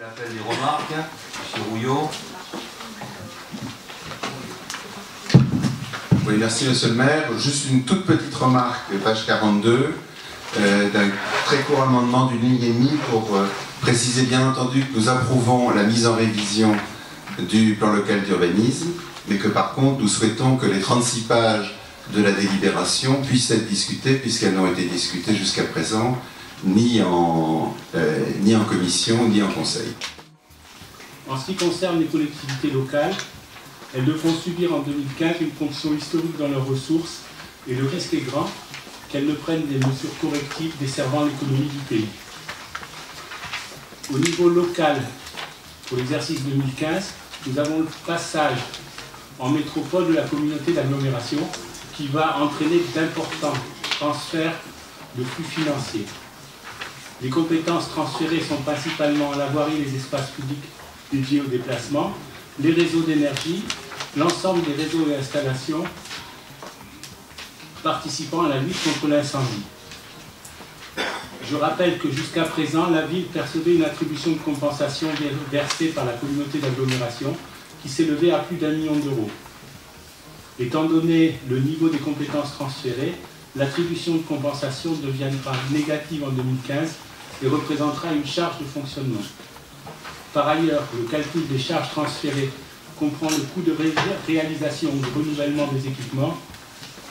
Il appelle des remarques, M. Rouillot. Oui, merci Monsieur le maire. Juste une toute petite remarque, page 42, d'un très court amendement d'une ligne et demie pour préciser bien entendu que nous approuvons la mise en révision du plan local d'urbanisme, mais que par contre nous souhaitons que les 36 pages de la délibération puissent être discutées puisqu'elles n'ont été discutées jusqu'à présent ni en commission ni en conseil. En ce qui concerne les collectivités locales, elles devront subir en 2015 une ponction historique dans leurs ressources et le risque est grand qu'elles ne prennent des mesures correctives desservant l'économie du pays. Au niveau local, pour l'exercice 2015, nous avons le passage en métropole de la communauté d'agglomération qui va entraîner d'importants transferts de flux financiers. Les compétences transférées sont principalement la voirie et les espaces publics dédiés au déplacement, les réseaux d'énergie, l'ensemble des réseaux et installations participant à la lutte contre l'incendie. Je rappelle que jusqu'à présent, la ville percevait une attribution de compensation versée par la communauté d'agglomération qui s'élevait à plus d'1 million d'euros. Étant donné le niveau des compétences transférées, l'attribution de compensation deviendra négative en 2015 et représentera une charge de fonctionnement. Par ailleurs, le calcul des charges transférées comprend le coût de réalisation ou de renouvellement des équipements,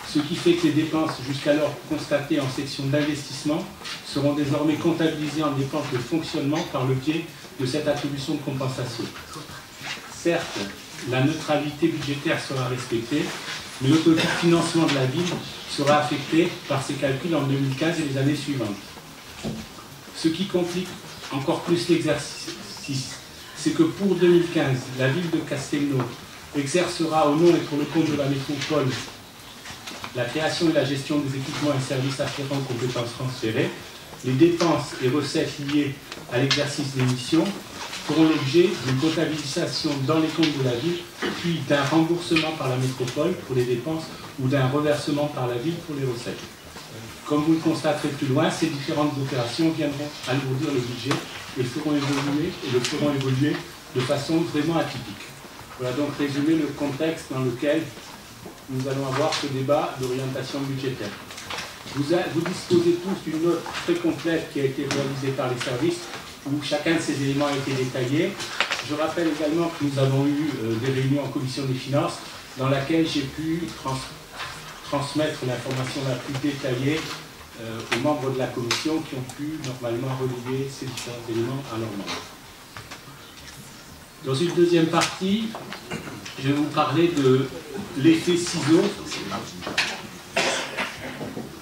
ce qui fait que les dépenses jusqu'alors constatées en section d'investissement seront désormais comptabilisées en dépenses de fonctionnement par le biais de cette attribution de compensation. Certes, la neutralité budgétaire sera respectée, mais l'autofinancement de la ville sera affecté par ces calculs en 2015 et les années suivantes. Ce qui complique encore plus l'exercice, c'est que pour 2015, la ville de Castelnau exercera au nom et pour le compte de la métropole la création et la gestion des équipements et services afférents aux compétences transférées. Les dépenses et recettes liées à l'exercice des missions feront l'objet d'une comptabilisation dans les comptes de la ville, puis d'un remboursement par la métropole pour les dépenses ou d'un reversement par la ville pour les recettes. Comme vous le constaterez plus loin, ces différentes opérations viendront alourdir le budget et le feront évoluer de façon vraiment atypique. Voilà donc résumé le contexte dans lequel nous allons avoir ce débat d'orientation budgétaire. Vous disposez tous d'une note très complète qui a été réalisée par les services où chacun de ces éléments a été détaillé. Je rappelle également que nous avons eu des réunions en commission des finances dans laquelle j'ai pu transmettre l'information la plus détaillée aux membres de la commission qui ont pu normalement relier ces différents éléments à leurs membres. Dans une deuxième partie, je vais vous parler de l'effet ciseau.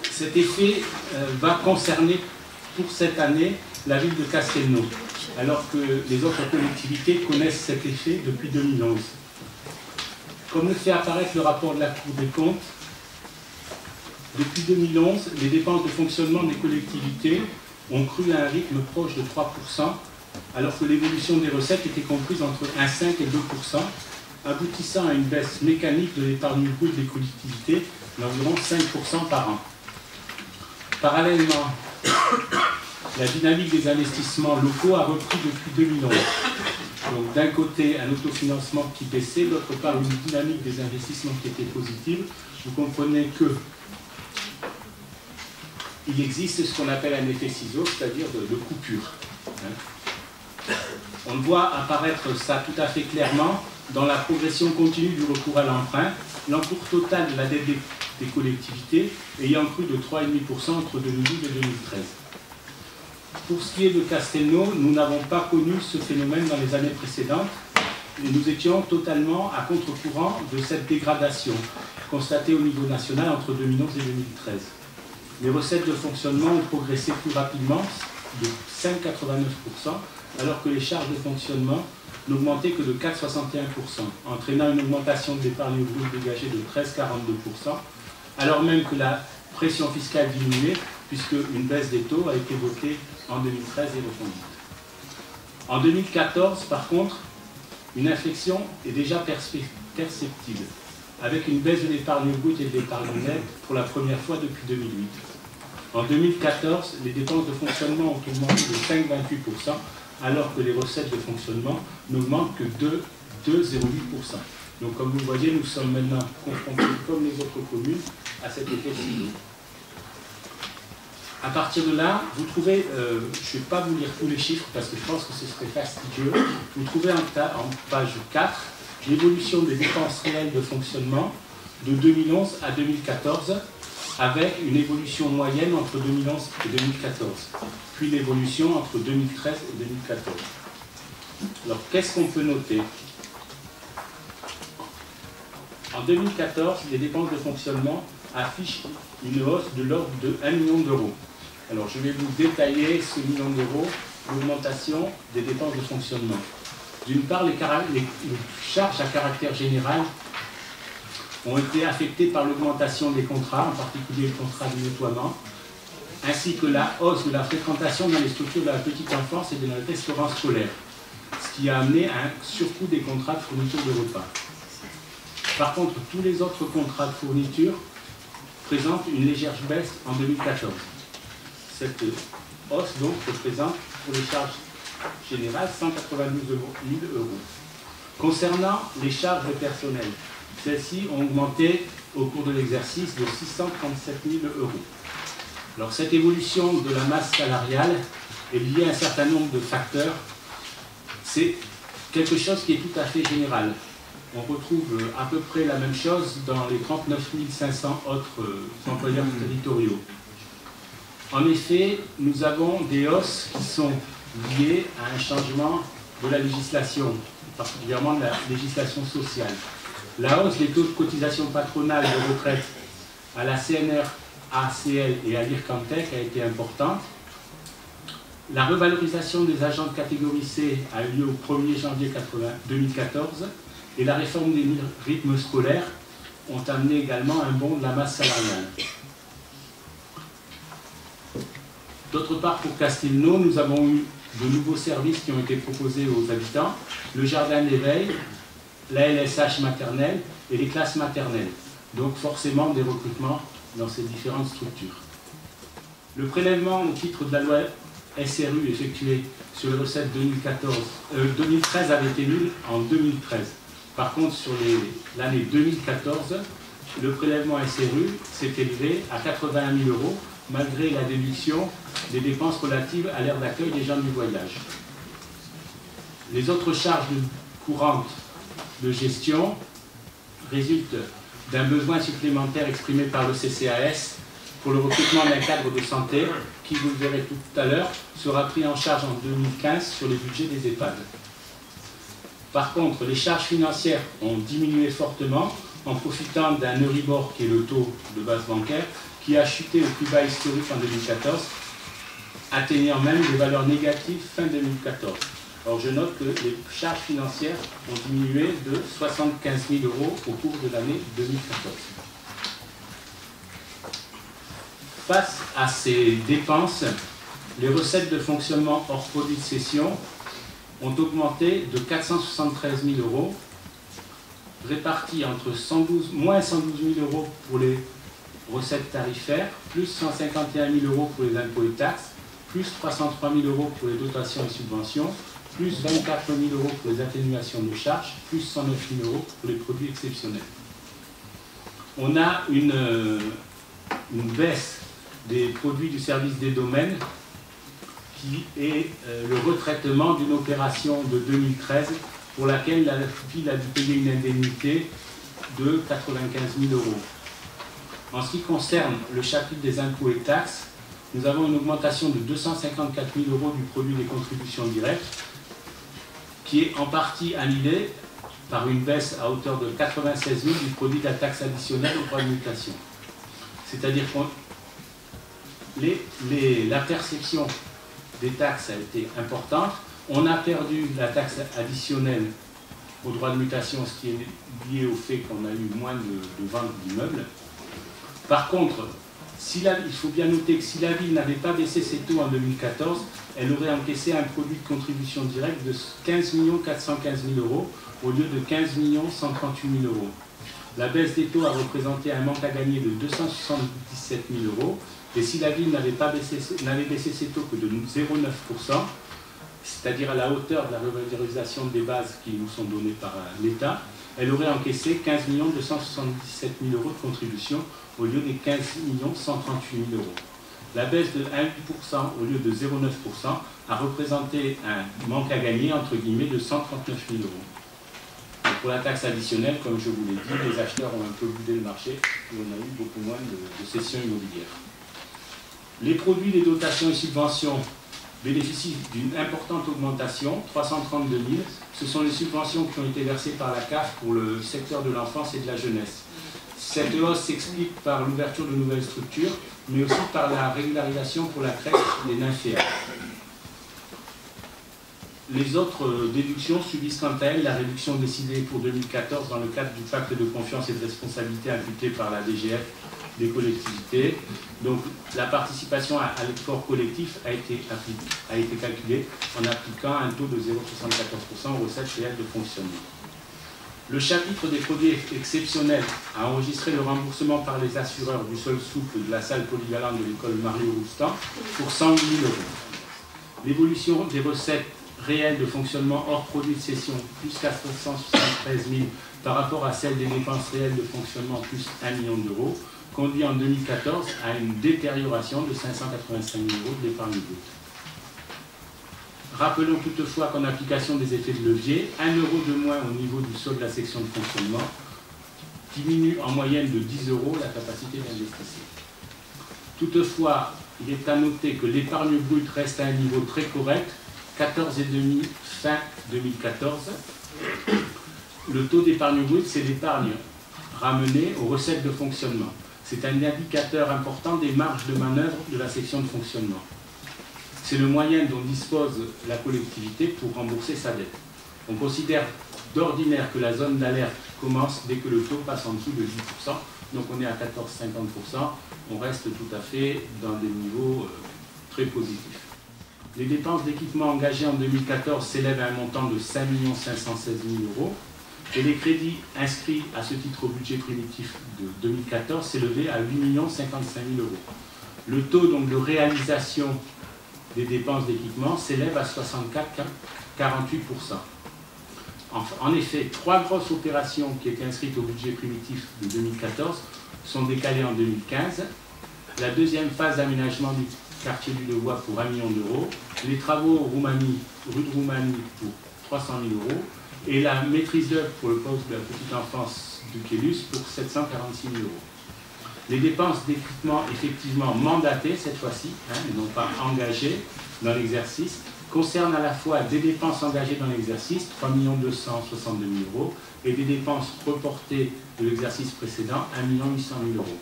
Cet effet va concerner pour cette année la ville de Castelnau, alors que les autres collectivités connaissent cet effet depuis 2011. Comme le fait apparaître le rapport de la Cour des comptes, depuis 2011, les dépenses de fonctionnement des collectivités ont cru à un rythme proche de 3%, alors que l'évolution des recettes était comprise entre 1,5 et 2%, aboutissant à une baisse mécanique de l'épargne brute des collectivités d'environ 5% par an. Parallèlement, la dynamique des investissements locaux a repris depuis 2011. Donc d'un côté, un autofinancement qui baissait, d'autre part, une dynamique des investissements qui était positive. Vous comprenez que il existe ce qu'on appelle un effet ciseau, c'est-à-dire de coupure. On voit apparaître ça tout à fait clairement dans la progression continue du recours à l'emprunt, l'encours total de la dette des collectivités ayant cru de 3,5% entre 2012 et 2013. Pour ce qui est de Castelnau, nous n'avons pas connu ce phénomène dans les années précédentes et nous étions totalement à contre-courant de cette dégradation constatée au niveau national entre 2011 et 2013. Les recettes de fonctionnement ont progressé plus rapidement, de 5,89%, alors que les charges de fonctionnement n'augmentaient que de 4,61%, entraînant une augmentation de l'épargne brute dégagée de 13,42%, alors même que la pression fiscale diminuait, puisque une baisse des taux a été votée en 2013 et reconduite. En 2014, par contre, une inflexion est déjà perceptible, avec une baisse de l'épargne brute et de l'épargne nette pour la première fois depuis 2008. En 2014, les dépenses de fonctionnement ont augmenté de 5,28%, alors que les recettes de fonctionnement n'augmentent que de 2,08%. Donc comme vous le voyez, nous sommes maintenant confrontés, comme les autres communes, à cet effet ciseau. À partir de là, vous trouvez, je ne vais pas vous lire tous les chiffres parce que je pense que ce serait fastidieux, vous trouvez en page 4 l'évolution des dépenses réelles de fonctionnement de 2011 à 2014, avec une évolution moyenne entre 2011 et 2014, puis l'évolution entre 2013 et 2014. Alors, qu'est-ce qu'on peut noter? En 2014, les dépenses de fonctionnement affichent une hausse de l'ordre de 1 million d'euros. Alors, je vais vous détailler ce million d'euros, l'augmentation des dépenses de fonctionnement. D'une part, les charges à caractère général ont été affectées par l'augmentation des contrats, en particulier le contrat de nettoiement, ainsi que la hausse de la fréquentation dans les structures de la petite enfance et de la restauration scolaire, ce qui a amené à un surcoût des contrats de fourniture de repas. Par contre, tous les autres contrats de fourniture présentent une légère baisse en 2014. Cette hausse donc représente pour les charges générales 192 000 euros. Concernant les charges de personnel, celles-ci ont augmenté au cours de l'exercice de 637 000 euros. Alors cette évolution de la masse salariale est liée à un certain nombre de facteurs. C'est quelque chose qui est tout à fait général. On retrouve à peu près la même chose dans les 39 500 autres employeurs territoriaux. En effet, nous avons des hausses qui sont liées à un changement de la législation, particulièrement de la législation sociale. La hausse des taux de cotisation patronale de retraite à la CNR, ACL et à l'IRCANTEC a été importante. La revalorisation des agents de catégorie C a eu lieu au 1er janvier 2014 et la réforme des rythmes scolaires ont amené également un bond de la masse salariale. D'autre part, pour Castelnau, nous avons eu de nouveaux services qui ont été proposés aux habitants, le jardin d'éveil, la LSH maternelle et les classes maternelles. Donc forcément des recrutements dans ces différentes structures. Le prélèvement au titre de la loi SRU effectué sur les recettes 2013 avait été nul en 2013. Par contre, sur l'année 2014, le prélèvement SRU s'est élevé à 81 000 euros, malgré la déduction des dépenses relatives à l'aire d'accueil des gens du voyage. Les autres charges courantes de gestion résultent d'un besoin supplémentaire exprimé par le CCAS pour le recrutement d'un cadre de santé qui, vous le verrez tout à l'heure, sera pris en charge en 2015 sur les budgets des EHPAD. Par contre, les charges financières ont diminué fortement en profitant d'un Euribor qui est le taux de base bancaire qui a chuté au plus bas historique en 2014, atteignant même des valeurs négatives fin 2014. Alors je note que les charges financières ont diminué de 75 000 euros au cours de l'année 2014. Face à ces dépenses, les recettes de fonctionnement hors produit de cession ont augmenté de 473 000 euros, répartis entre moins 112 000 euros pour les recettes tarifaires, plus 151 000 euros pour les impôts et taxes, plus 303 000 euros pour les dotations et subventions, plus 24 000 euros pour les atténuations de charges, plus 109 000 euros pour les produits exceptionnels. On a une baisse des produits du service des domaines qui est le retraitement d'une opération de 2013 pour laquelle la ville a dû payer une indemnité de 95 000 euros. En ce qui concerne le chapitre des impôts et taxes, nous avons une augmentation de 254 000 euros du produit des contributions directes, qui est en partie annulée par une baisse à hauteur de 96 000 du produit de la taxe additionnelle au droit de mutation. C'est-à-dire que la perception des taxes a été importante. On a perdu la taxe additionnelle au droit de mutation, ce qui est lié au fait qu'on a eu moins de ventes d'immeubles. Par contre, il faut bien noter que si la ville n'avait pas baissé ses taux en 2014, elle aurait encaissé un produit de contribution directe de 15 415 000 euros au lieu de 15 138 000 euros. La baisse des taux a représenté un manque à gagner de 277 000 euros. Et si la ville n'avait baissé ses taux que de 0,9%, c'est-à-dire à la hauteur de la revalorisation des bases qui nous sont données par l'État, elle aurait encaissé 15 277 000 euros de contribution au lieu des 15 138 000 euros. La baisse de 1,8% au lieu de 0,9% a représenté un manque à gagner, entre guillemets, de 139 000 euros. Et pour la taxe additionnelle, comme je vous l'ai dit, les acheteurs ont un peu boudé le marché et on a eu beaucoup moins de cessions immobilières. Les produits, les dotations et subventions bénéficient d'une importante augmentation, 332 000. Ce sont les subventions qui ont été versées par la CAF pour le secteur de l'enfance et de la jeunesse. Cette hausse s'explique par l'ouverture de nouvelles structures, mais aussi par la régularisation pour la crèche des nymphéas. Les autres déductions subissent quant à elles la réduction décidée pour 2014 dans le cadre du pacte de confiance et de responsabilité imputé par la DGF des collectivités. Donc la participation à l'effort collectif a été calculée en appliquant un taux de 0,74% aux recettes réelles de fonctionnement. Le chapitre des produits exceptionnels a enregistré le remboursement par les assureurs du sol souple de la salle polyvalente de l'école Mario Roustan pour 108 000 euros. L'évolution des recettes réelles de fonctionnement hors produits de cession, plus 473 000 par rapport à celle des dépenses réelles de fonctionnement, plus 1 million d'euros, conduit en 2014 à une détérioration de 585 000 euros de l'épargne brute. Rappelons toutefois qu'en application des effets de levier, 1 euro de moins au niveau du solde de la section de fonctionnement diminue en moyenne de 10 euros la capacité d'investissement. Toutefois, il est à noter que l'épargne brute reste à un niveau très correct, 14,5 fin 2014. Le taux d'épargne brute, c'est l'épargne ramenée aux recettes de fonctionnement. C'est un indicateur important des marges de manœuvre de la section de fonctionnement. C'est le moyen dont dispose la collectivité pour rembourser sa dette. On considère d'ordinaire que la zone d'alerte commence dès que le taux passe en dessous de 10%, donc on est à 14,50%, on reste tout à fait dans des niveaux très positifs. Les dépenses d'équipement engagées en 2014 s'élèvent à un montant de 5 516 000 euros et les crédits inscrits à ce titre au budget primitif de 2014 s'élevaient à 8 055 000 euros. Le taux donc de réalisation des dépenses d'équipement s'élève à 64,48%. En effet, 3 grosses opérations qui étaient inscrites au budget primitif de 2014 sont décalées en 2015. La deuxième phase d'aménagement du quartier du Levoix pour 1 million d'euros, les travaux rue de Roumanie pour 300 000 euros et la maîtrise d'œuvre pour le poste de la petite enfance du Quélus pour 746 000 euros. Les dépenses d'équipement effectivement mandatées cette fois-ci, et non pas engagées dans l'exercice, concernent à la fois des dépenses engagées dans l'exercice, 3 262 000 euros, et des dépenses reportées de l'exercice précédent, 1 800 000 euros.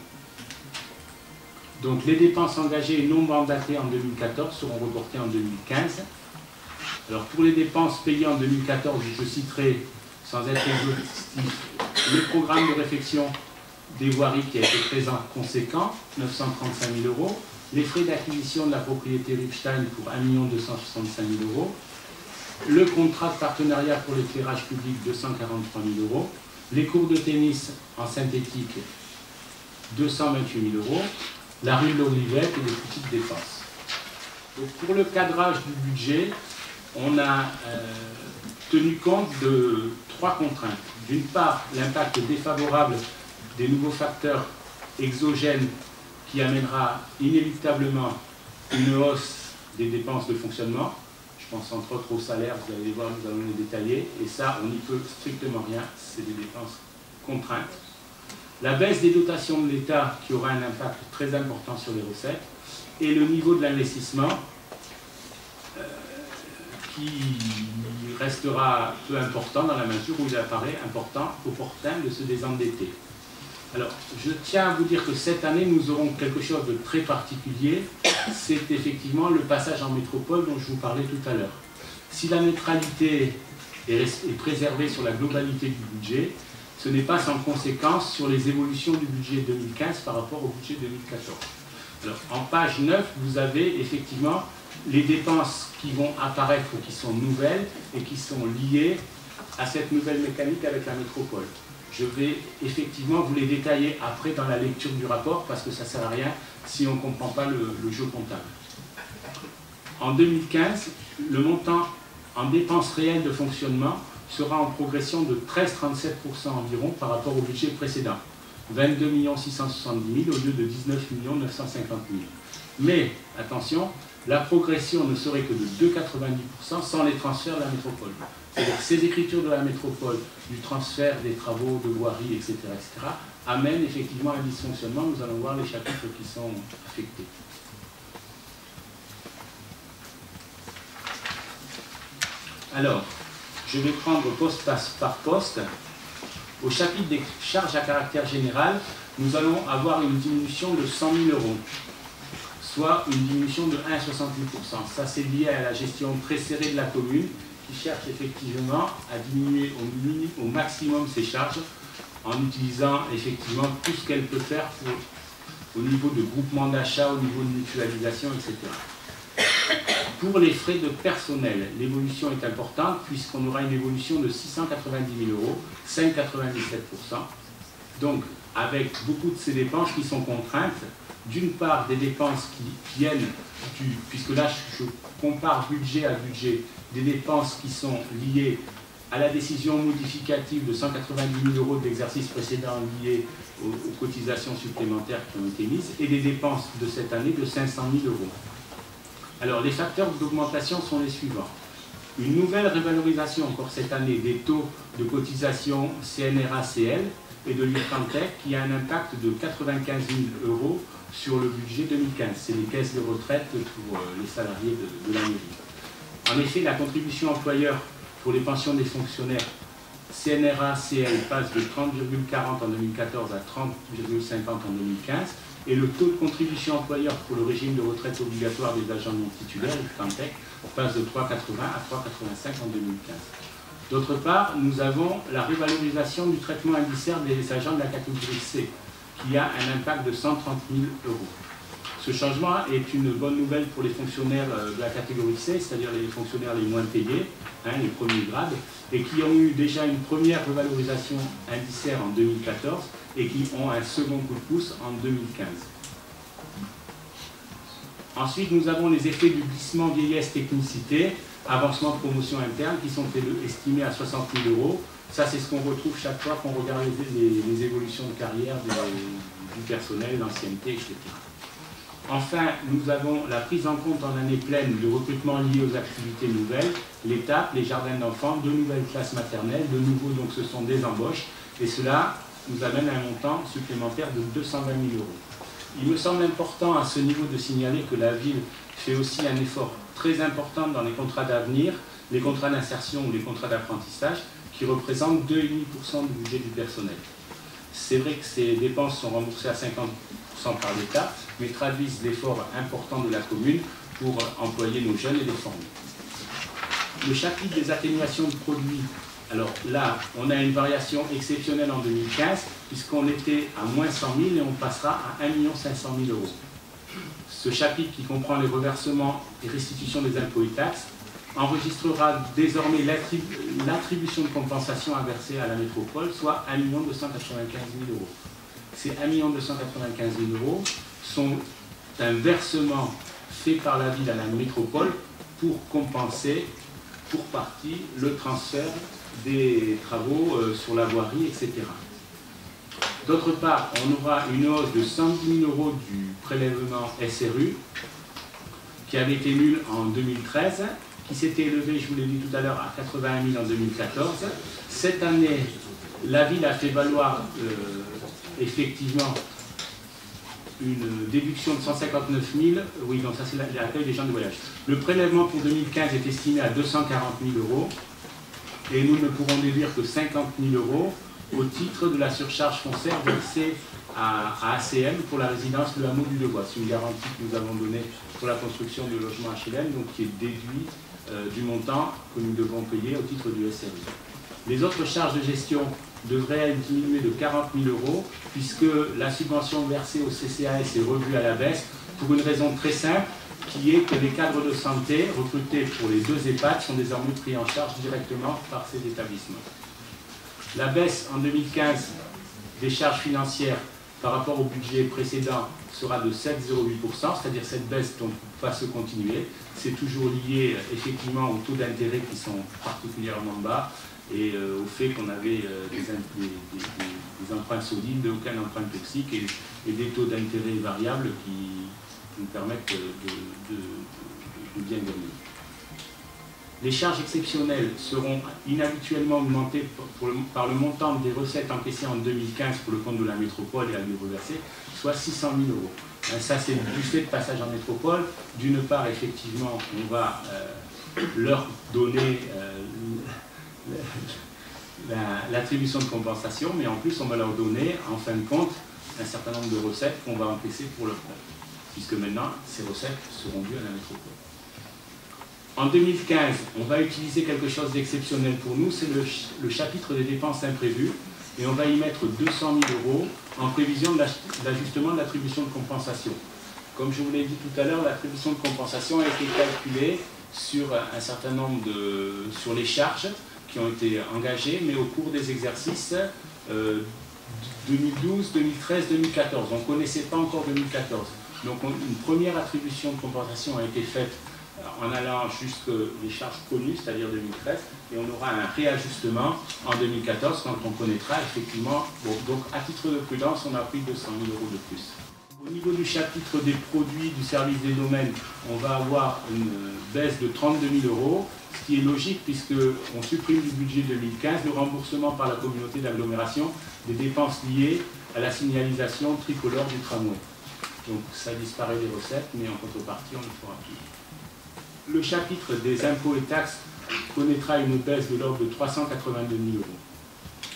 Donc les dépenses engagées et non mandatées en 2014 seront reportées en 2015. Alors pour les dépenses payées en 2014, je citerai, sans être exhaustif, le programme de réfection des voiries qui a été très conséquent, 935 000 euros, les frais d'acquisition de la propriété Ripstein pour 1 265 000 euros, le contrat de partenariat pour l'éclairage public, 243 000 euros, les cours de tennis en synthétique, 228 000 euros, la rue de l'Olivette et des petites dépenses. Donc pour le cadrage du budget, on a tenu compte de 3 contraintes. D'une part, l'impact défavorable des nouveaux facteurs exogènes qui amènera inéluctablement une hausse des dépenses de fonctionnement. Je pense entre autres aux salaires, vous allez les voir, nous allons les détailler, et ça, on n'y peut strictement rien, c'est des dépenses contraintes. La baisse des dotations de l'État qui aura un impact très important sur les recettes, et le niveau de l'investissement qui restera peu important dans la mesure où il apparaît opportun de se désendetter. Alors, je tiens à vous dire que cette année, nous aurons quelque chose de très particulier, c'est effectivement le passage en métropole dont je vous parlais tout à l'heure. Si la neutralité est préservée sur la globalité du budget, ce n'est pas sans conséquence sur les évolutions du budget 2015 par rapport au budget 2014. Alors, en page 9, vous avez effectivement les dépenses qui vont apparaître ou qui sont nouvelles et qui sont liées à cette nouvelle mécanique avec la métropole. Je vais effectivement vous les détailler après dans la lecture du rapport parce que ça ne sert à rien si on ne comprend pas le jeu comptable. En 2015, le montant en dépenses réelles de fonctionnement sera en progression de 13,37% environ par rapport au budget précédent. 22 670 000 au lieu de 19 950 000. Mais, attention, la progression ne serait que de 2,90% sans les transferts de la métropole. C'est-à-dire que ces écritures de la métropole, du transfert des travaux de voirie, etc., amènent effectivement un dysfonctionnement. Nous allons voir les chapitres qui sont affectés. Alors, je vais prendre poste par poste. Au chapitre des charges à caractère général, nous allons avoir une diminution de 100 000 €, soit une diminution de 1,68%. Ça, c'est lié à la gestion très serrée de la commune, qui cherche effectivement à diminuer au maximum ses charges, en utilisant effectivement tout ce qu'elle peut faire au niveau de groupement d'achat, au niveau de mutualisation, etc. Pour les frais de personnel, l'évolution est importante puisqu'on aura une évolution de 690 000 €, 5,97%. Donc, avec beaucoup de ces dépenses qui sont contraintes, d'une part des dépenses qui viennent puisque là je compare budget à budget, des dépenses qui sont liées à la décision modificative de 190 000 € de l'exercice précédent liées aux cotisations supplémentaires qui ont été mises, et des dépenses de cette année de 500 000 €. Alors, les facteurs d'augmentation sont les suivants. Une nouvelle révalorisation encore cette année des taux de cotisation CNRACL et de l'Ircantec qui a un impact de 95 000 € sur le budget 2015. C'est les caisses de retraite pour les salariés de la mairie. En effet, la contribution employeur pour les pensions des fonctionnaires CNRACL passe de 30,40 en 2014 à 30,50 en 2015. Et le taux de contribution employeur pour le régime de retraite obligatoire des agents non titulaires, le CANTEC, passe de 3,80 à 3,85 en 2015. D'autre part, nous avons la révalorisation du traitement indiciaire des agents de la catégorie C, qui a un impact de 130 000 €. Ce changement est une bonne nouvelle pour les fonctionnaires de la catégorie C, c'est-à-dire les fonctionnaires les moins payés, les premiers grades, et qui ont eu déjà une première revalorisation indiciaire en 2014 et qui ont un second coup de pouce en 2015. Ensuite, nous avons les effets du glissement vieillesse technicité, avancement de promotion interne, qui sont estimés à 60 000 €. Ça, c'est ce qu'on retrouve chaque fois qu'on regarde les évolutions de carrière du personnel, l'ancienneté, etc. Enfin, nous avons la prise en compte en année pleine de recrutements liés aux activités nouvelles, l'étape, les jardins d'enfants, de nouvelles classes maternelles, de nouveau, donc ce sont des embauches, et cela nous amène à un montant supplémentaire de 220 000 €. Il me semble important à ce niveau de signaler que la ville fait aussi un effort très important dans les contrats d'avenir, les contrats d'insertion ou les contrats d'apprentissage, qui représentent 2,5% du budget du personnel. C'est vrai que ces dépenses sont remboursées à 50% par l'État, mais traduisent l'effort important de la commune pour employer nos jeunes et les former. Le chapitre des atténuations de produits, alors là, on a une variation exceptionnelle en 2015, puisqu'on était à moins 100 000 et on passera à 1 500 000 €. Ce chapitre, qui comprend les reversements et restitutions des impôts et taxes, enregistrera désormais l'attribution de compensation à verser à la métropole, soit 1 295 000 €. Ces 1 295 000 € sont un versement fait par la ville à la métropole pour compenser, pour partie, le transfert des travaux sur la voirie, etc. D'autre part, on aura une hausse de 110 000 € du prélèvement SRU, qui avait été nul en 2013, qui s'était élevé, je vous l'ai dit tout à l'heure, à 81 000 en 2014. Cette année, la ville a fait valoir effectivement une déduction de 159 000, oui, donc ça c'est l'accueil des gens de voyage. Le prélèvement pour 2015 est estimé à 240 000 €, et nous ne pourrons déduire que 50 000 € au titre de la surcharge foncière versée à ACM pour la résidence Le Hameau du Devois. C'est une garantie que nous avons donnée pour la construction de logements HLM, donc qui est déduit du montant que nous devons payer au titre du SRU. Les autres charges de gestion devraient être diminuées de 40 000 €, puisque la subvention versée au CCAS est revue à la baisse pour une raison très simple, qui est que les cadres de santé recrutés pour les 2 EHPAD sont désormais pris en charge directement par ces établissements. La baisse en 2015 des charges financières par rapport au budget précédent sera de 7,08%, c'est-à-dire cette baisse donc, va se continuer. C'est toujours lié effectivement aux taux d'intérêt qui sont particulièrement bas et au fait qu'on avait des emprunts solides, aucun emprunt toxique et des taux d'intérêt variables qui nous permettent de bien gagner. Les charges exceptionnelles seront inhabituellement augmentées par le montant des recettes encaissées en 2015 pour le compte de la métropole et à lui reverser, soit 600 000 euros. Ça, c'est du fait de passage en métropole. D'une part, effectivement, on va leur donner l'attribution de compensation, mais en plus, on va leur donner, en fin de compte, un certain nombre de recettes qu'on va encaisser pour leur compte, puisque maintenant, ces recettes seront dues à la métropole. En 2015, on va utiliser quelque chose d'exceptionnel pour nous, c'est le chapitre des dépenses imprévues, et on va y mettre 200 000 euros en prévision de l'ajustement de l'attribution de compensation. Comme je vous l'ai dit tout à l'heure, l'attribution de compensation a été calculée sur un certain nombre sur les charges qui ont été engagées, mais au cours des exercices 2012, 2013, 2014. On ne connaissait pas encore 2014. Donc une première attribution de compensation a été faite en allant jusqu'aux charges connues, c'est-à-dire 2013, et on aura un réajustement en 2014 quand on connaîtra effectivement. Bon, donc à titre de prudence, on a pris 200 000 euros de plus. Au niveau du chapitre des produits du service des domaines, on va avoir une baisse de 32 000 euros, ce qui est logique puisqu'on supprime du budget 2015 le remboursement par la communauté d'agglomération des dépenses liées à la signalisation tricolore du tramway. Donc ça disparaît des recettes, mais en contrepartie, on le fera plus. Le chapitre des impôts et taxes connaîtra une baisse de l'ordre de 382 000 euros.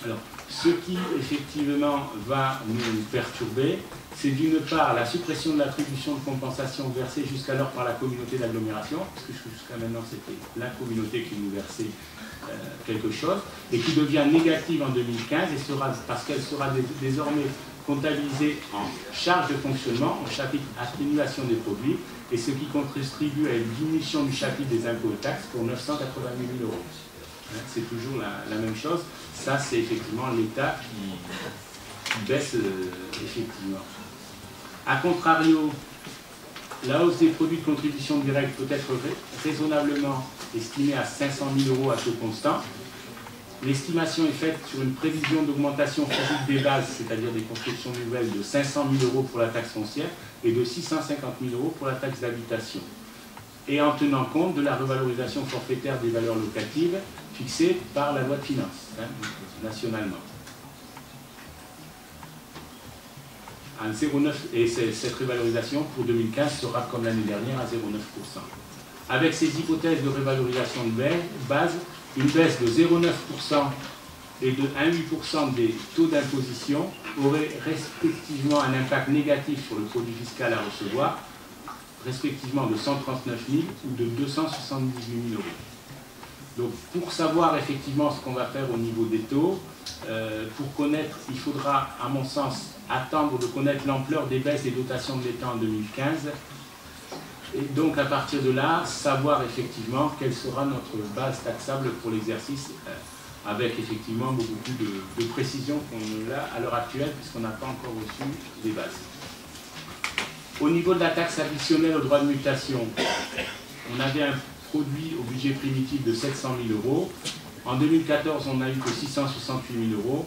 Alors, ce qui, effectivement, va nous perturber, c'est d'une part la suppression de l'attribution de compensation versée jusqu'alors par la communauté d'agglomération, parce que jusqu'à maintenant, c'était la communauté qui nous versait quelque chose, et qui devient négative en 2015, et parce qu'elle sera désormais comptabilisée en charge de fonctionnement, en chapitre atténuation des produits, et ce qui contribue à une diminution du chapitre des impôts et taxes pour 980 000 euros. C'est toujours la même chose. Ça, c'est effectivement l'État qui baisse effectivement. A contrario, la hausse des produits de contribution directe peut être raisonnablement estimée à 500 000 euros à taux constant. L'estimation est faite sur une prévision d'augmentation physique des bases, c'est-à-dire des constructions nouvelles, de 500 000 euros pour la taxe foncière et de 650 000 euros pour la taxe d'habitation. Et en tenant compte de la revalorisation forfaitaire des valeurs locatives fixée par la loi de finances, nationalement. À 0,9, et cette revalorisation pour 2015 sera comme l'année dernière à 0,9%. Avec ces hypothèses de revalorisation de base, une baisse de 0,9% et de 1,8% des taux d'imposition aurait respectivement un impact négatif sur le produit fiscal à recevoir, respectivement de 139 000 ou de 278 000 euros. Donc pour savoir effectivement ce qu'on va faire au niveau des taux, pour connaître, il faudra à mon sens attendre de connaître l'ampleur des baisses des dotations de l'État en 2015 et donc à partir de là, savoir effectivement quelle sera notre base taxable pour l'exercice avec effectivement beaucoup plus de précision qu'on a à l'heure actuelle puisqu'on n'a pas encore reçu les bases. Au niveau de la taxe additionnelle au droit de mutation, on avait un produit au budget primitif de 700 000 euros. En 2014, on n'a eu que 668 000 euros.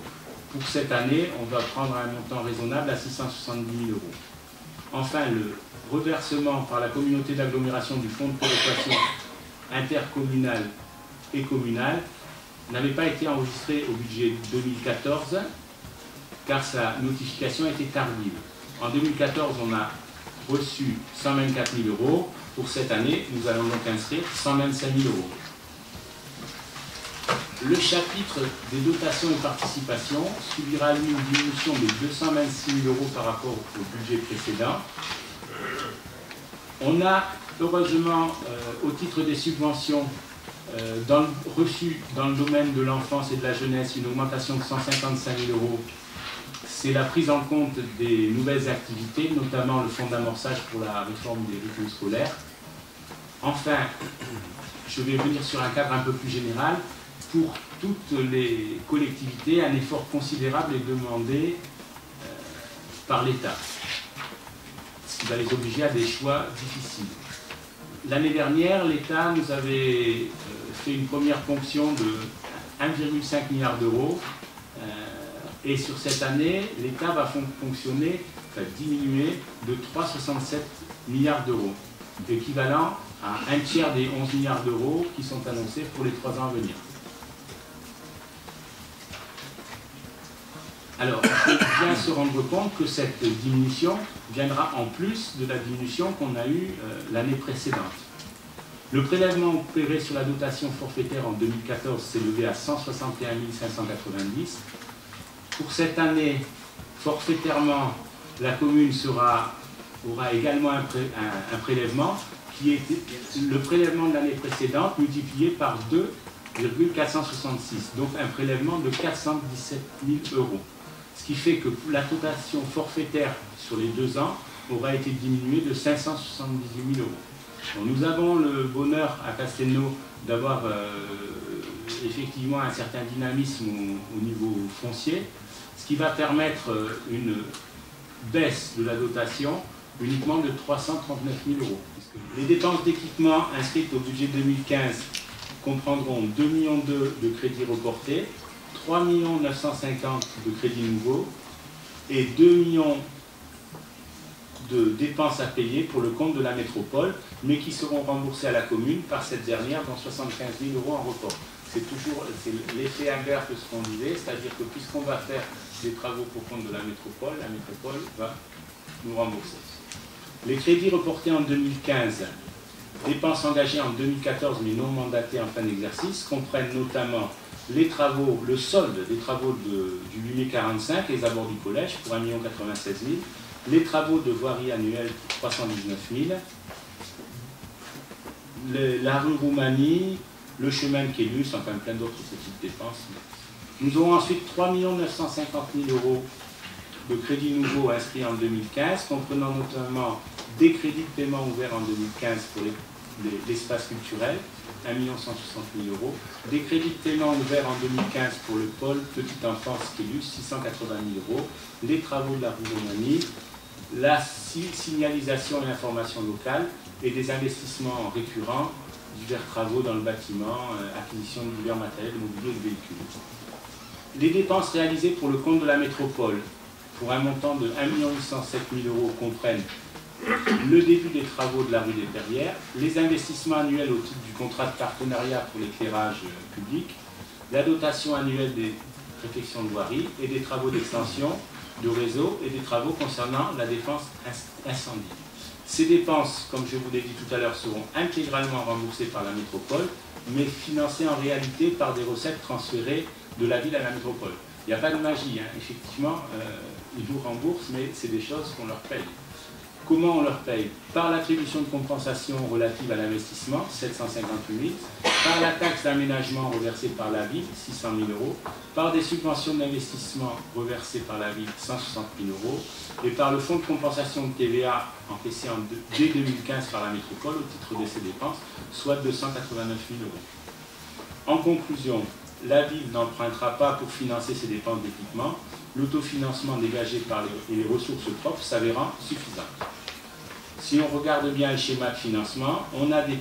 Pour cette année, on va prendre un montant raisonnable à 670 000 euros. Enfin, le reversement par la communauté d'agglomération du fonds de péréquation intercommunal et communal n'avait pas été enregistré au budget 2014 car sa notification était tardive. En 2014, on a reçu 124 000 euros. Pour cette année, nous allons donc inscrire 125 000 euros. Le chapitre des dotations et participations subira lui une diminution de 226 000 euros par rapport au budget précédent. On a heureusement, au titre des subventions, reçu dans le domaine de l'enfance et de la jeunesse une augmentation de 155 000 euros. C'est la prise en compte des nouvelles activités, notamment le fonds d'amorçage pour la réforme des rythmes scolaires. Enfin, je vais venir sur un cadre un peu plus général. Pour toutes les collectivités, un effort considérable est demandé par l'État, ce qui va les obliger à des choix difficiles. L'année dernière, l'État nous avait fait une première ponction de 1,5 milliard d'euros, et sur cette année, l'État va diminuer de 3,67 milliards d'euros, équivalent à un tiers des 11 milliards d'euros qui sont annoncés pour les 3 ans à venir. Alors, il faut bien se rendre compte que cette diminution viendra en plus de la diminution qu'on a eue l'année précédente. Le prélèvement opéré sur la dotation forfaitaire en 2014 s'est levé à 161 590. Pour cette année, forfaitairement, la commune aura également un prélèvement qui est le prélèvement de l'année précédente multiplié par 2,466, donc un prélèvement de 417 000 euros. Ce qui fait que la dotation forfaitaire sur les 2 ans aura été diminuée de 578 000 euros. Donc nous avons le bonheur à Castelnau d'avoir effectivement un certain dynamisme au niveau foncier, ce qui va permettre une baisse de la dotation uniquement de 339 000 euros. Les dépenses d'équipement inscrites au budget 2015 comprendront 2,2 millions de crédits reportés, 3 950 000 de crédits nouveaux et 2 millions de dépenses à payer pour le compte de la métropole, mais qui seront remboursées à la commune par cette dernière, dont 75 000 euros en report. C'est l'effet inverse de ce qu'on disait, c'est-à-dire que puisqu'on va faire des travaux pour compte de la métropole va nous rembourser. Les crédits reportés en 2015, dépenses engagées en 2014 mais non mandatées en fin d'exercice, comprennent notamment les travaux, le solde des travaux du Lumier 45, les abords du collège pour 1 096 000, les travaux de voirie annuelle pour 319 000, la rue Roumanie, le chemin de Quélus, enfin plein d'autres petites dépenses. Nous aurons ensuite 3 950 000 euros de crédits nouveaux inscrits en 2015, comprenant notamment des crédits de paiement ouverts en 2015 pour l'espace culturel, 1 160 000 euros, des crédits de paiement ouverts en 2015 pour le pôle Petite Enfance Quélus, 680 000 euros, les travaux de la rue Roumanie, la signalisation et l'information locale et des investissements récurrents, divers travaux dans le bâtiment, acquisition de divers matériels, mobilier et de véhicules. Les dépenses réalisées pour le compte de la métropole, pour un montant de 1 807 000 euros, comprennent le début des travaux de la rue des Perrières, les investissements annuels au titre du contrat de partenariat pour l'éclairage public, la dotation annuelle des réfections de voirie et des travaux d'extension de réseau et des travaux concernant la défense incendie. Ces dépenses, comme je vous l'ai dit tout à l'heure, seront intégralement remboursées par la métropole, mais financées en réalité par des recettes transférées de la ville à la métropole. Il n'y a pas de magie, hein. Effectivement, ils vous remboursent, mais c'est des choses qu'on leur paye. Comment on leur paye? Par l'attribution de compensation relative à l'investissement, 758 000, par la taxe d'aménagement reversée par la ville, 600 000 euros, par des subventions d'investissement reversées par la ville, 160 000 euros, et par le fonds de compensation de TVA encaissé dès 2015 par la métropole au titre de ces dépenses, soit 289 000 euros. En conclusion, la ville n'empruntera pas pour financer ses dépenses d'équipement, l'autofinancement dégagé par les ressources propres s'avérant suffisant. Si on regarde bien le schéma de financement, on a des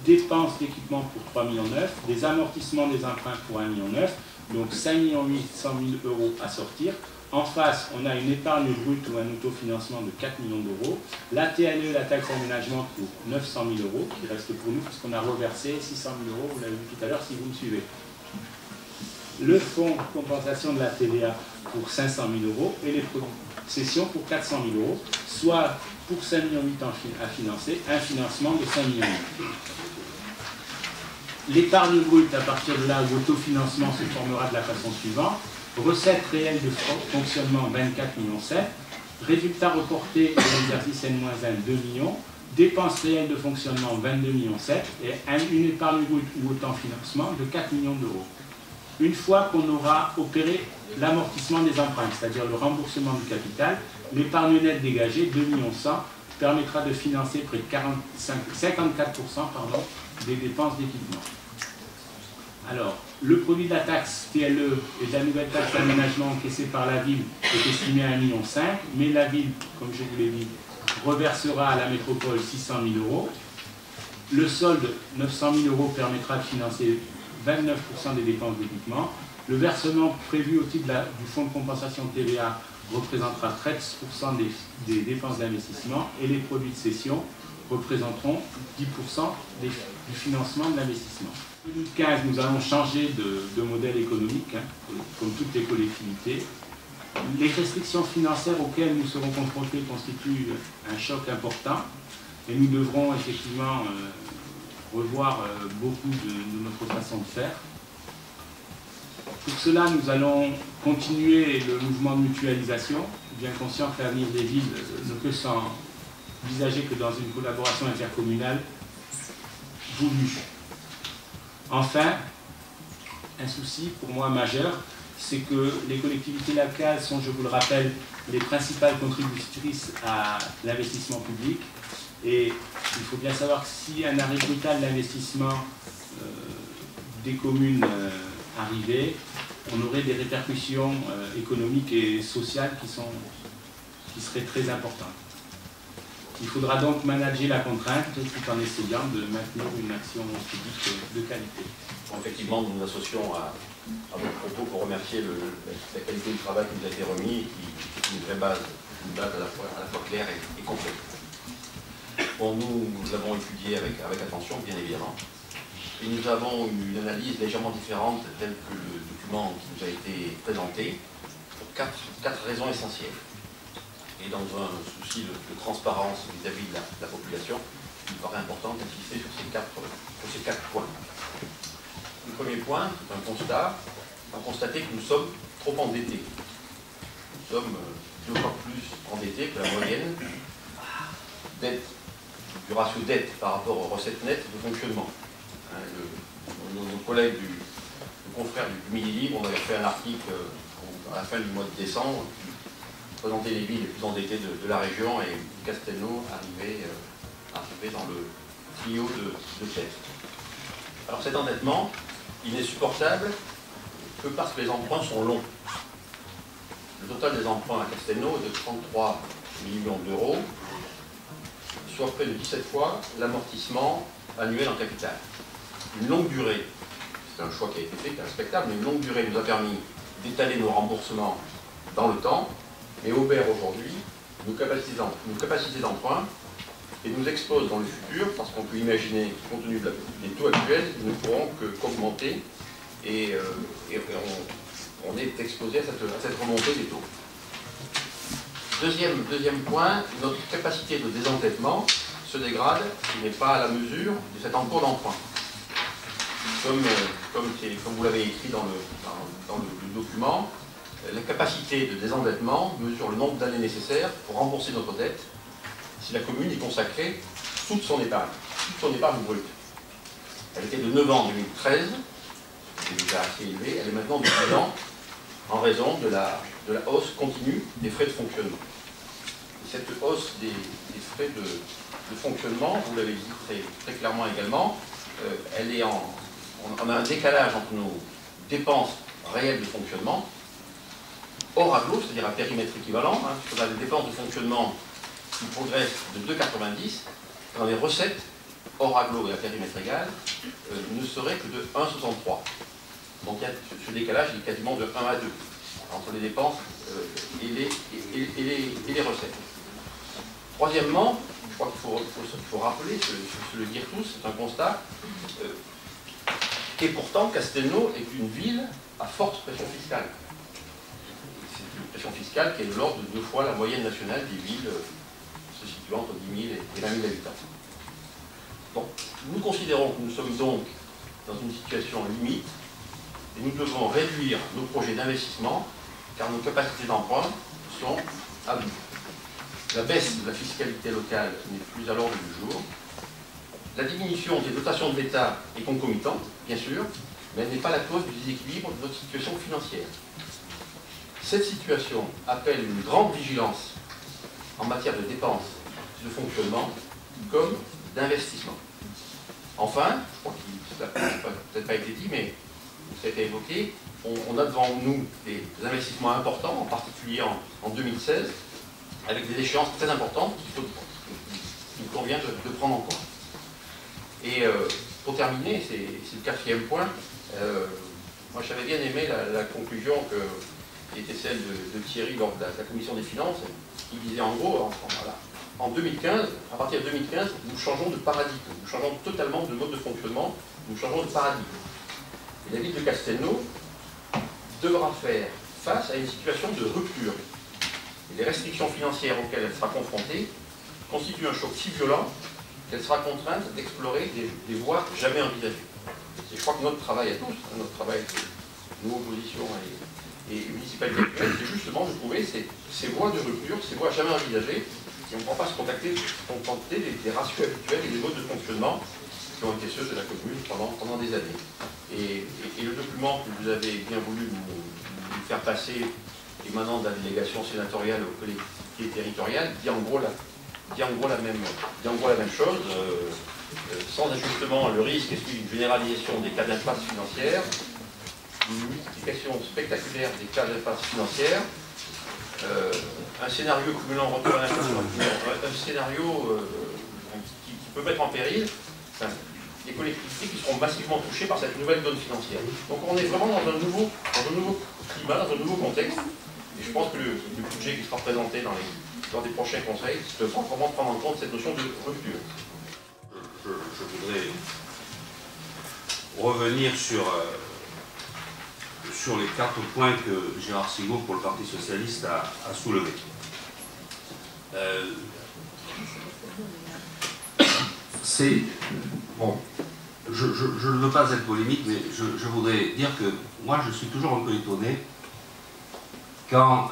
dépenses d'équipement pour 3,9 millions, des amortissements des emprunts pour 1,9 million, donc 5 800 000 euros à sortir. En face, on a une épargne brute ou un autofinancement de 4 millions d'euros, la TNE, la taxe d'aménagement pour 900 000 euros, qui reste pour nous puisqu'on a reversé 600 000 euros, vous l'avez vu tout à l'heure si vous me suivez. Le fonds de compensation de la TVA pour 500 000 euros et les cessions pour 400 000 euros, soit pour 5,8 millions à financer, un financement de 5,8 millions. L'épargne brute, à partir de là où l'autofinancement se formera de la façon suivante: recettes réelles de fonctionnement 24,7 millions, résultats reportés de l'exercice N-1 2 millions, dépenses réelles de fonctionnement 22,7 millions et une épargne brute ou autant financement de 4 millions d'euros. Une fois qu'on aura opéré l'amortissement des emprunts, c'est-à-dire le remboursement du capital, l'épargne nette dégagée, 2,1 millions, permettra de financer près de 54% des dépenses d'équipement. Alors, le produit de la taxe TLE et de la nouvelle taxe d'aménagement encaissée par la ville est estimé à 1,5 million, mais la ville, comme je vous l'ai dit, reversera à la métropole 600 000 €. Le solde, 900 000 € permettra de financer 29% des dépenses d'équipement. Le versement prévu au titre du fonds de compensation de TVA représentera 13% des dépenses d'investissement et les produits de cession représenteront 10% du financement de l'investissement. En 2015, nous allons changer de modèle économique, comme toutes les collectivités. Les restrictions financières auxquelles nous serons confrontés constituent un choc important et nous devrons effectivement revoir beaucoup de notre façon de faire. Pour cela, nous allons continuer le mouvement de mutualisation, bien conscient que l'avenir des villes ne peut s'envisager que dans une collaboration intercommunale voulue. Enfin, un souci pour moi majeur, c'est que les collectivités locales sont, je vous le rappelle, les principales contributrices à l'investissement public. Et il faut bien savoir que si un arrêt brutal d'investissement des communes arrivait, on aurait des répercussions économiques et sociales qui seraient très importantes. Il faudra donc manager la contrainte tout en essayant de maintenir une action publique de qualité. Effectivement, nous nous associons à votre propos pour remercier la qualité du travail qui nous a été remis et qui est une vraie base à la fois claire et complète. Bon, nous l'avons étudié avec attention, bien évidemment. Et nous avons une analyse légèrement différente telle que le document qui nous a été présenté pour quatre raisons essentielles. Et dans un souci de transparence vis-à-vis de la population, il me paraît important d'insister sur ces quatre points. Le premier point, c'est un constat, constater que nous sommes trop endettés. Nous sommes 2 fois plus endettés que la moyenne du ratio dette par rapport aux recettes nettes de fonctionnement. Nos collègues, le confrère du Midi Libre, on avait fait un article à la fin du mois de décembre qui présentait les villes les plus endettées de la région et Castelnau arrivait dans le trio de tête. Alors cet endettement, il n'est supportable que parce que les emprunts sont longs. Le total des emprunts à Castelnau est de 33 millions d'euros, soit près de 17 fois l'amortissement annuel en capital. Une longue durée, c'est un choix qui a été fait, qui est respectable, mais une longue durée nous a permis d'étaler nos remboursements dans le temps, mais obère aujourd'hui nos capacités d'emprunt et nous expose dans le futur, parce qu'on peut imaginer, compte tenu des taux actuels, nous ne pourrons qu'augmenter et on est exposé à cette remontée des taux. Deuxième point, notre capacité de désendettement se dégrade, qui n'est pas à la mesure de cet encours d'emprunt. Comme vous l'avez écrit dans le document, la capacité de désendettement mesure le nombre d'années nécessaires pour rembourser notre dette si la commune y consacrait toute son épargne brute. Elle était de 9 ans en 2013, c'est déjà assez élevé, elle est maintenant de 10 ans en raison de la hausse continue des frais de fonctionnement. Et cette hausse des frais de fonctionnement, vous l'avez dit très clairement également, on a un décalage entre nos dépenses réelles de fonctionnement, hors agglo, c'est-à-dire à périmètre équivalent, on a des dépenses de fonctionnement qui progressent de 2,90, dans les recettes, hors agglo et à périmètre égal, ne seraient que de 1,63. Donc ce décalage est quasiment de 1 à 2 entre les dépenses et les recettes. Troisièmement, je crois qu'il faut rappeler, se le dire tous, c'est un constat, et pourtant Castelnau est une ville à forte pression fiscale. C'est une pression fiscale qui est de l'ordre de 2 fois la moyenne nationale des villes se situant entre 10 000 et 20 000 habitants. Bon, nous considérons que nous sommes donc dans une situation limite et nous devons réduire nos projets d'investissement car nos capacités d'emprunt sont à bout. La baisse de la fiscalité locale n'est plus à l'ordre du jour. La diminution des dotations de l'État est concomitante, bien sûr, mais elle n'est pas la cause du déséquilibre de notre situation financière. Cette situation appelle une grande vigilance en matière de dépenses, de fonctionnement, comme d'investissement. Enfin, je crois que ça n'a peut-être pas été dit, mais ça a été évoqué, on a devant nous des investissements importants, en particulier en 2016, avec des échéances très importantes qu'il convient de prendre en compte. Et pour terminer, c'est le quatrième point, moi j'avais bien aimé la conclusion qui était celle de Thierry lors de la commission des finances, qui disait en gros, en 2015, à partir de 2015, nous changeons de paradigme, nous changeons totalement de mode de fonctionnement, nous changeons de paradigme. Et la ville de Castelnau devra faire face à une situation de rupture. Et les restrictions financières auxquelles elle sera confrontée constituent un choc si violent qu'elle sera contrainte d'explorer des voies jamais envisagées. Et je crois que notre travail à tous, notre travail de nous, opposition et municipalité actuelle, c'est justement de trouver ces voies de rupture, ces voies jamais envisagées, et on ne pourra pas se contenter des ratios habituels et des modes de fonctionnement qui ont été ceux de la commune pendant des années. Et le document que vous avez bien voulu nous faire passer, émanant de la délégation sénatoriale aux collectivités territoriales, dit en gros la même chose. Sans ajustement, le risque est celui d'une généralisation des cas d'impasse financière, une multiplication spectaculaire des cas d'impasse financière, un scénario cumulant retour à l'inflation, un scénario qui peut mettre en péril des collectivités qui seront massivement touchées par cette nouvelle donne financière. Donc on est vraiment dans un nouveau climat, dans un nouveau contexte, et je pense que le budget qui sera présenté dans des prochains conseils devra vraiment prendre en compte cette notion de rupture. Je voudrais revenir sur les 4 points que Gérard Sigaud pour le Parti Socialiste a soulevés. C'est... Bon, je ne veux pas être polémique, mais je voudrais dire que moi je suis toujours un peu étonné quand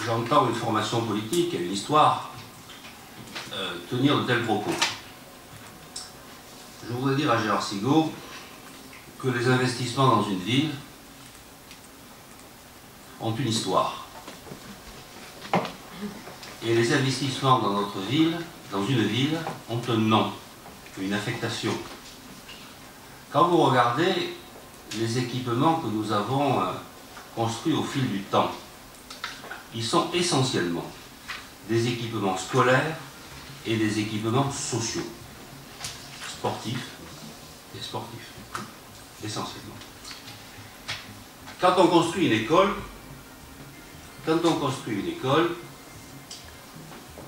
j'entends une formation politique et une histoire tenir de tels propos. Je voudrais dire à Gérard Sigaud que les investissements dans une ville ont une histoire. Et les investissements dans notre ville, dans une ville, ont un nom, une affectation. Quand vous regardez les équipements que nous avons construits au fil du temps, ils sont essentiellement des équipements scolaires et des équipements sociaux, sportifs et sportifs, essentiellement. Quand on construit une école,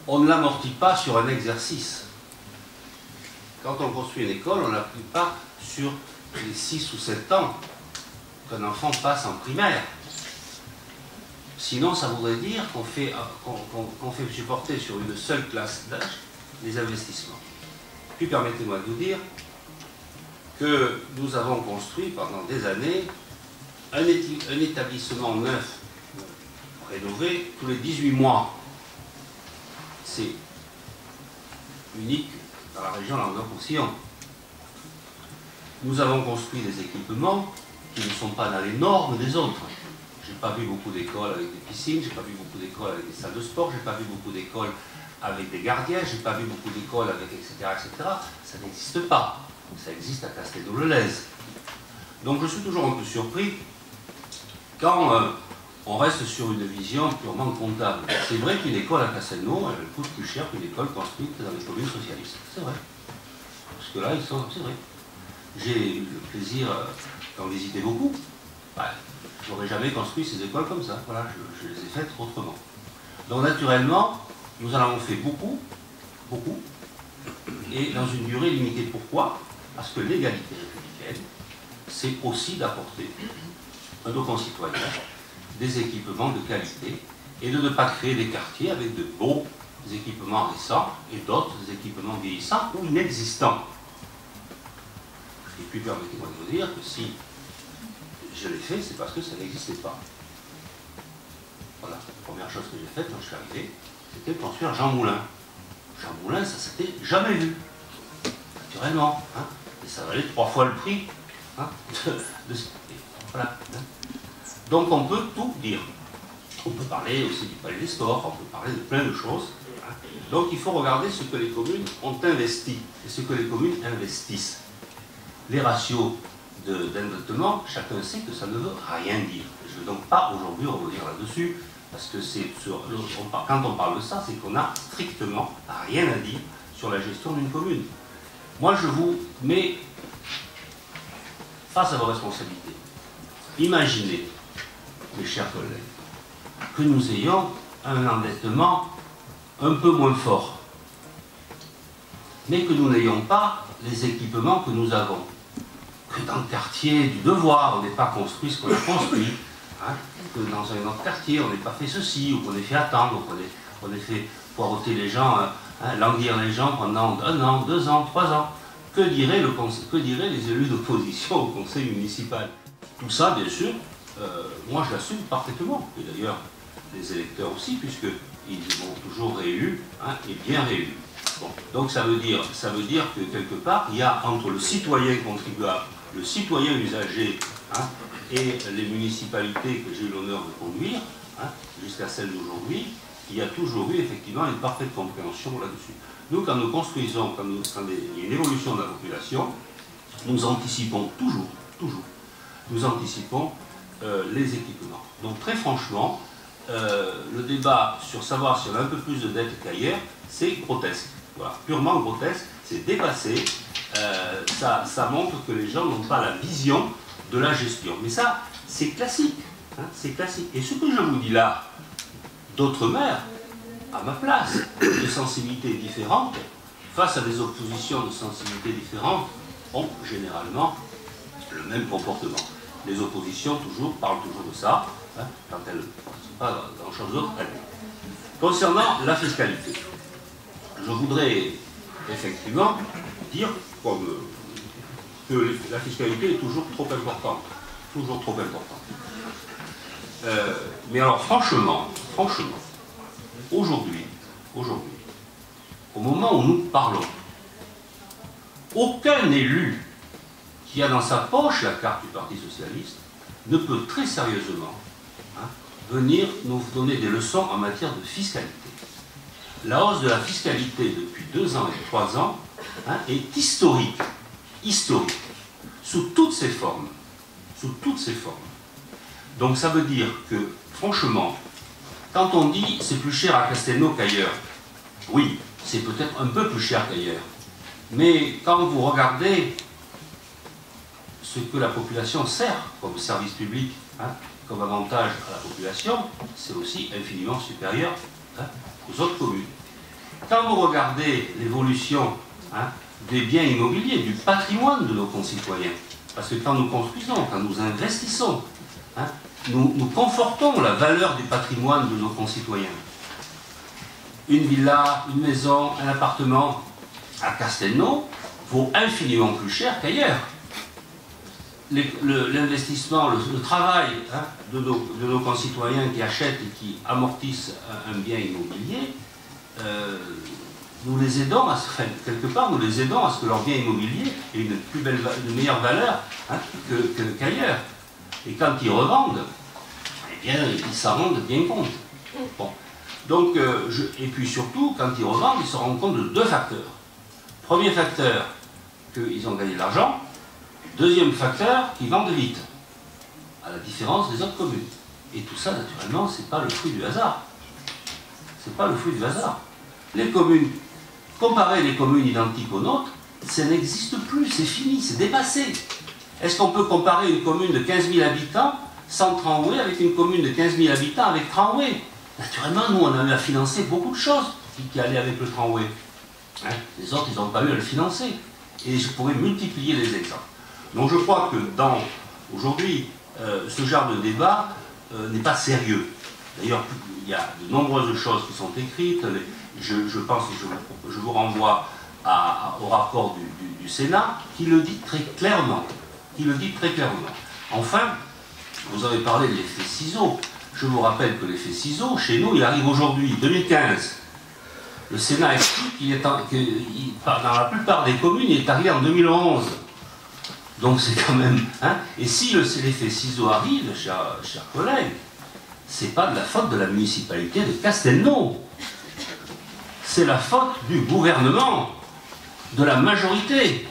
on ne l'amortit pas sur un exercice. Quand on construit une école, on ne l'applique pas sur les 6 ou 7 ans qu'un enfant passe en primaire. Sinon, ça voudrait dire qu'on fait supporter sur une seule classe d'âge les investissements. Puis permettez-moi de vous dire que nous avons construit pendant des années un établissement neuf, rénové tous les 18 mois. C'est unique dans la région Languedoc-Roussillon. Nous avons construit des équipements qui ne sont pas dans les normes des autres. Je n'ai pas vu beaucoup d'écoles avec des piscines, je n'ai pas vu beaucoup d'écoles avec des salles de sport, je n'ai pas vu beaucoup d'écoles avec des gardiens, je n'ai pas vu beaucoup d'écoles avec etc. etc. Ça n'existe pas. Ça existe à Castelnau-le-Lez. Donc je suis toujours un peu surpris quand on reste sur une vision purement comptable. C'est vrai qu'une école à Castelnau, elle coûte plus cher qu'une école construite dans les communes socialistes. C'est vrai. Parce que là, c'est vrai. J'ai eu le plaisir d'en visiter beaucoup. Je n'aurais jamais construit ces écoles comme ça. Voilà, je les ai faites autrement. Donc naturellement, nous en avons fait beaucoup, et dans une durée limitée. Pourquoi? Parce que l'égalité républicaine, c'est aussi d'apporter à nos concitoyens des équipements de qualité et de ne pas créer des quartiers avec de beaux équipements récents et d'autres équipements vieillissants ou inexistants. Et puis permettez-moi de vous dire que si je l'ai fait, c'est parce que ça n'existait pas. Voilà, la première chose que j'ai faite quand je suis arrivé, c'était de construire Jean Moulin. Jean Moulin, ça s'était jamais vu, naturellement. Hein, et ça valait 3 fois le prix. Hein, voilà. Hein. Donc on peut tout dire. On peut parler aussi du palais des sports, on peut parler de plein de choses. Hein. Donc il faut regarder ce que les communes ont investi et ce que les communes investissent. Les ratios d'endettement, chacun sait que ça ne veut rien dire. Je ne vais donc pas aujourd'hui revenir là-dessus, parce que quand on parle de ça, c'est qu'on n'a strictement rien à dire sur la gestion d'une commune. Moi, je vous mets face à vos responsabilités. Imaginez, mes chers collègues, que nous ayons un endettement un peu moins fort, mais que nous n'ayons pas les équipements que nous avons. Que dans le quartier du devoir, on n'ait pas construit ce qu'on a construit, hein, que dans un autre quartier, on n'ait pas fait ceci, ou qu'on ait fait attendre, ou qu'on ait fait poireauter les gens, languir les gens pendant 1 an, 2 ans, 3 ans. Que diraient les élus d'opposition au conseil municipal? Tout ça, bien sûr, moi je l'assume parfaitement, et d'ailleurs les électeurs aussi, puisqu'ils vont toujours réélus, hein, et bien réélus. Bon, donc ça veut dire que quelque part, il y a entre le citoyen contribuable, le citoyen usager, hein, et les municipalités que j'ai eu l'honneur de conduire, hein, jusqu'à celle d'aujourd'hui, il y a toujours eu effectivement une parfaite compréhension là-dessus. Nous, quand nous construisons, quand il y a une évolution de la population, nous anticipons toujours, nous anticipons les équipements. Donc très franchement, le débat sur savoir si on a un peu plus de dettes qu'ailleurs, c'est grotesque. Voilà, purement grotesque, c'est dépassé, ça montre que les gens n'ont pas la vision de la gestion. Mais ça, c'est classique, hein, c'est classique. Et ce que je vous dis là, d'autres maires, à ma place, de sensibilités différentes, face à des oppositions de sensibilités différentes, ont généralement le même comportement. Les oppositions parlent toujours de ça, hein, quand elles ne sont pas grand-chose d'autre. Concernant la fiscalité, je voudrais effectivement dire que la fiscalité est toujours trop importante. Toujours trop importante. Mais alors franchement, aujourd'hui, au moment où nous parlons, aucun élu qui a dans sa poche la carte du Parti Socialiste ne peut très sérieusement, hein, venir nous donner des leçons en matière de fiscalité. La hausse de la fiscalité depuis 2 ans et 3 ans, hein, est historique, sous toutes ses formes. Donc ça veut dire que, franchement, quand on dit c'est plus cher à Castelnau qu'ailleurs, oui, c'est peut-être un peu plus cher qu'ailleurs. Mais quand vous regardez ce que la population sert comme service public, hein, comme avantage à la population, c'est aussi infiniment supérieur, hein, aux autres communes. Quand vous regardez l'évolution, hein, des biens immobiliers, du patrimoine de nos concitoyens, parce que quand nous construisons, quand nous investissons, hein, nous confortons la valeur du patrimoine de nos concitoyens. Une villa, une maison, un appartement à Castelnau vaut infiniment plus cher qu'ailleurs. L'investissement, le travail, hein, de nos concitoyens qui achètent et qui amortissent un bien immobilier, nous les aidons, quelque part, nous les aidons à ce que leur bien immobilier ait une meilleure valeur, hein, qu'ailleurs. Et quand ils revendent, eh bien, ils s'en rendent bien compte. Bon. Donc, et puis surtout, quand ils revendent, ils se rendent compte de 2 facteurs. Premier facteur, qu'ils ont gagné de l'argent. Deuxième facteur, qu'ils vendent vite, à la différence des autres communes. Et tout ça, naturellement, ce n'est pas le fruit du hasard. C'est pas le fruit du hasard. Les communes, comparer les communes identiques aux nôtres, ça n'existe plus, c'est fini, c'est dépassé. Est-ce qu'on peut comparer une commune de 15 000 habitants sans tramway avec une commune de 15 000 habitants avec tramway? Naturellement, nous, on a eu à financer beaucoup de choses qui allaient avec le tramway. Hein, les autres, ils n'ont pas eu à le financer. Et je pourrais multiplier les exemples. Donc je crois que aujourd'hui, ce genre de débat n'est pas sérieux. D'ailleurs, il y a de nombreuses choses qui sont écrites. Je pense que je vous renvoie au rapport du Sénat qui le dit très clairement. Enfin, vous avez parlé de l'effet ciseau. Je vous rappelle que l'effet ciseau, chez nous, il arrive aujourd'hui, 2015. Le Sénat explique qu'il est dans la plupart des communes, il est arrivé en 2011. Donc c'est quand même... Hein, et si l'effet ciseau arrive, chers collègues, c'est pas de la faute de la municipalité de Castelnau. C'est la faute du gouvernement, de la majorité.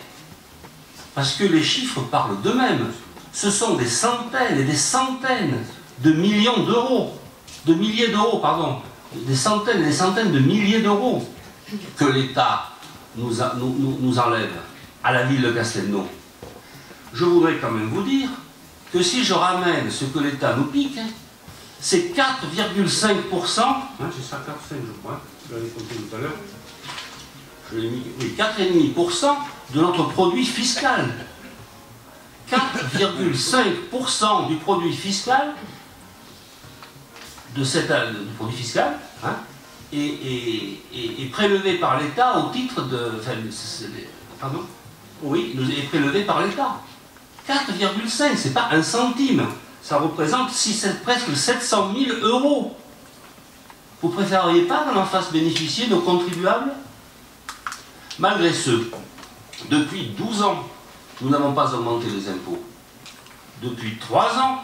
Parce que les chiffres parlent d'eux-mêmes. Ce sont des centaines et des centaines de millions d'euros, de milliers d'euros, pardon, des centaines et des centaines de milliers d'euros que l'État nous enlève à la ville de Castelnau. Je voudrais quand même vous dire que si je ramène ce que l'État nous pique, c'est 4,5%, j'ai ça 4,5 je crois, je l'avais compté tout à l'heure, je l'ai mis, oui, 4,5% de notre produit fiscal. 4,5% du produit fiscal, du produit fiscal, hein, est prélevé par l'État au titre de... Enfin, pardon? Oui, est prélevé par l'État. 4,5, c'est pas un centime. Ça représente presque 700 000 euros. Vous préféreriez pas qu'on en fasse bénéficier nos contribuables? Malgré ce, depuis 12 ans, nous n'avons pas augmenté les impôts. Depuis 3 ans,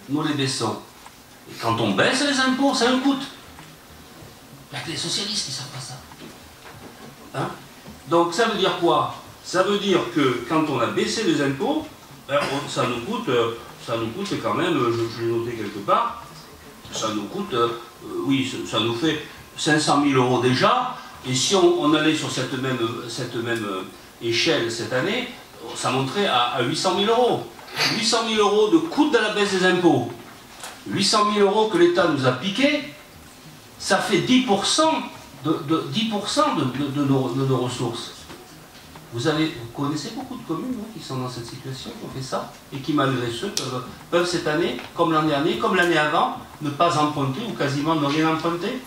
nous les baissons. Et quand on baisse les impôts, ça nous coûte. Il n'y a que les socialistes qui ne savent pas ça. Hein? Donc ça veut dire quoi? Ça veut dire que quand on a baissé les impôts, ça nous coûte quand même, je l'ai noté quelque part, ça nous coûte, oui, ça nous fait 500 000 euros déjà, et si on allait sur cette même échelle cette année, ça monterait à 800 000 euros. 800 000 euros de coût de la baisse des impôts. 800 000 euros que l'État nous a piqués, ça fait 10% de nos ressources. Vous connaissez beaucoup de communes qui sont dans cette situation, qui ont fait ça, et qui malgré ce peuvent cette année, comme l'an dernier, comme l'année avant, ne pas emprunter ou quasiment ne rien emprunter.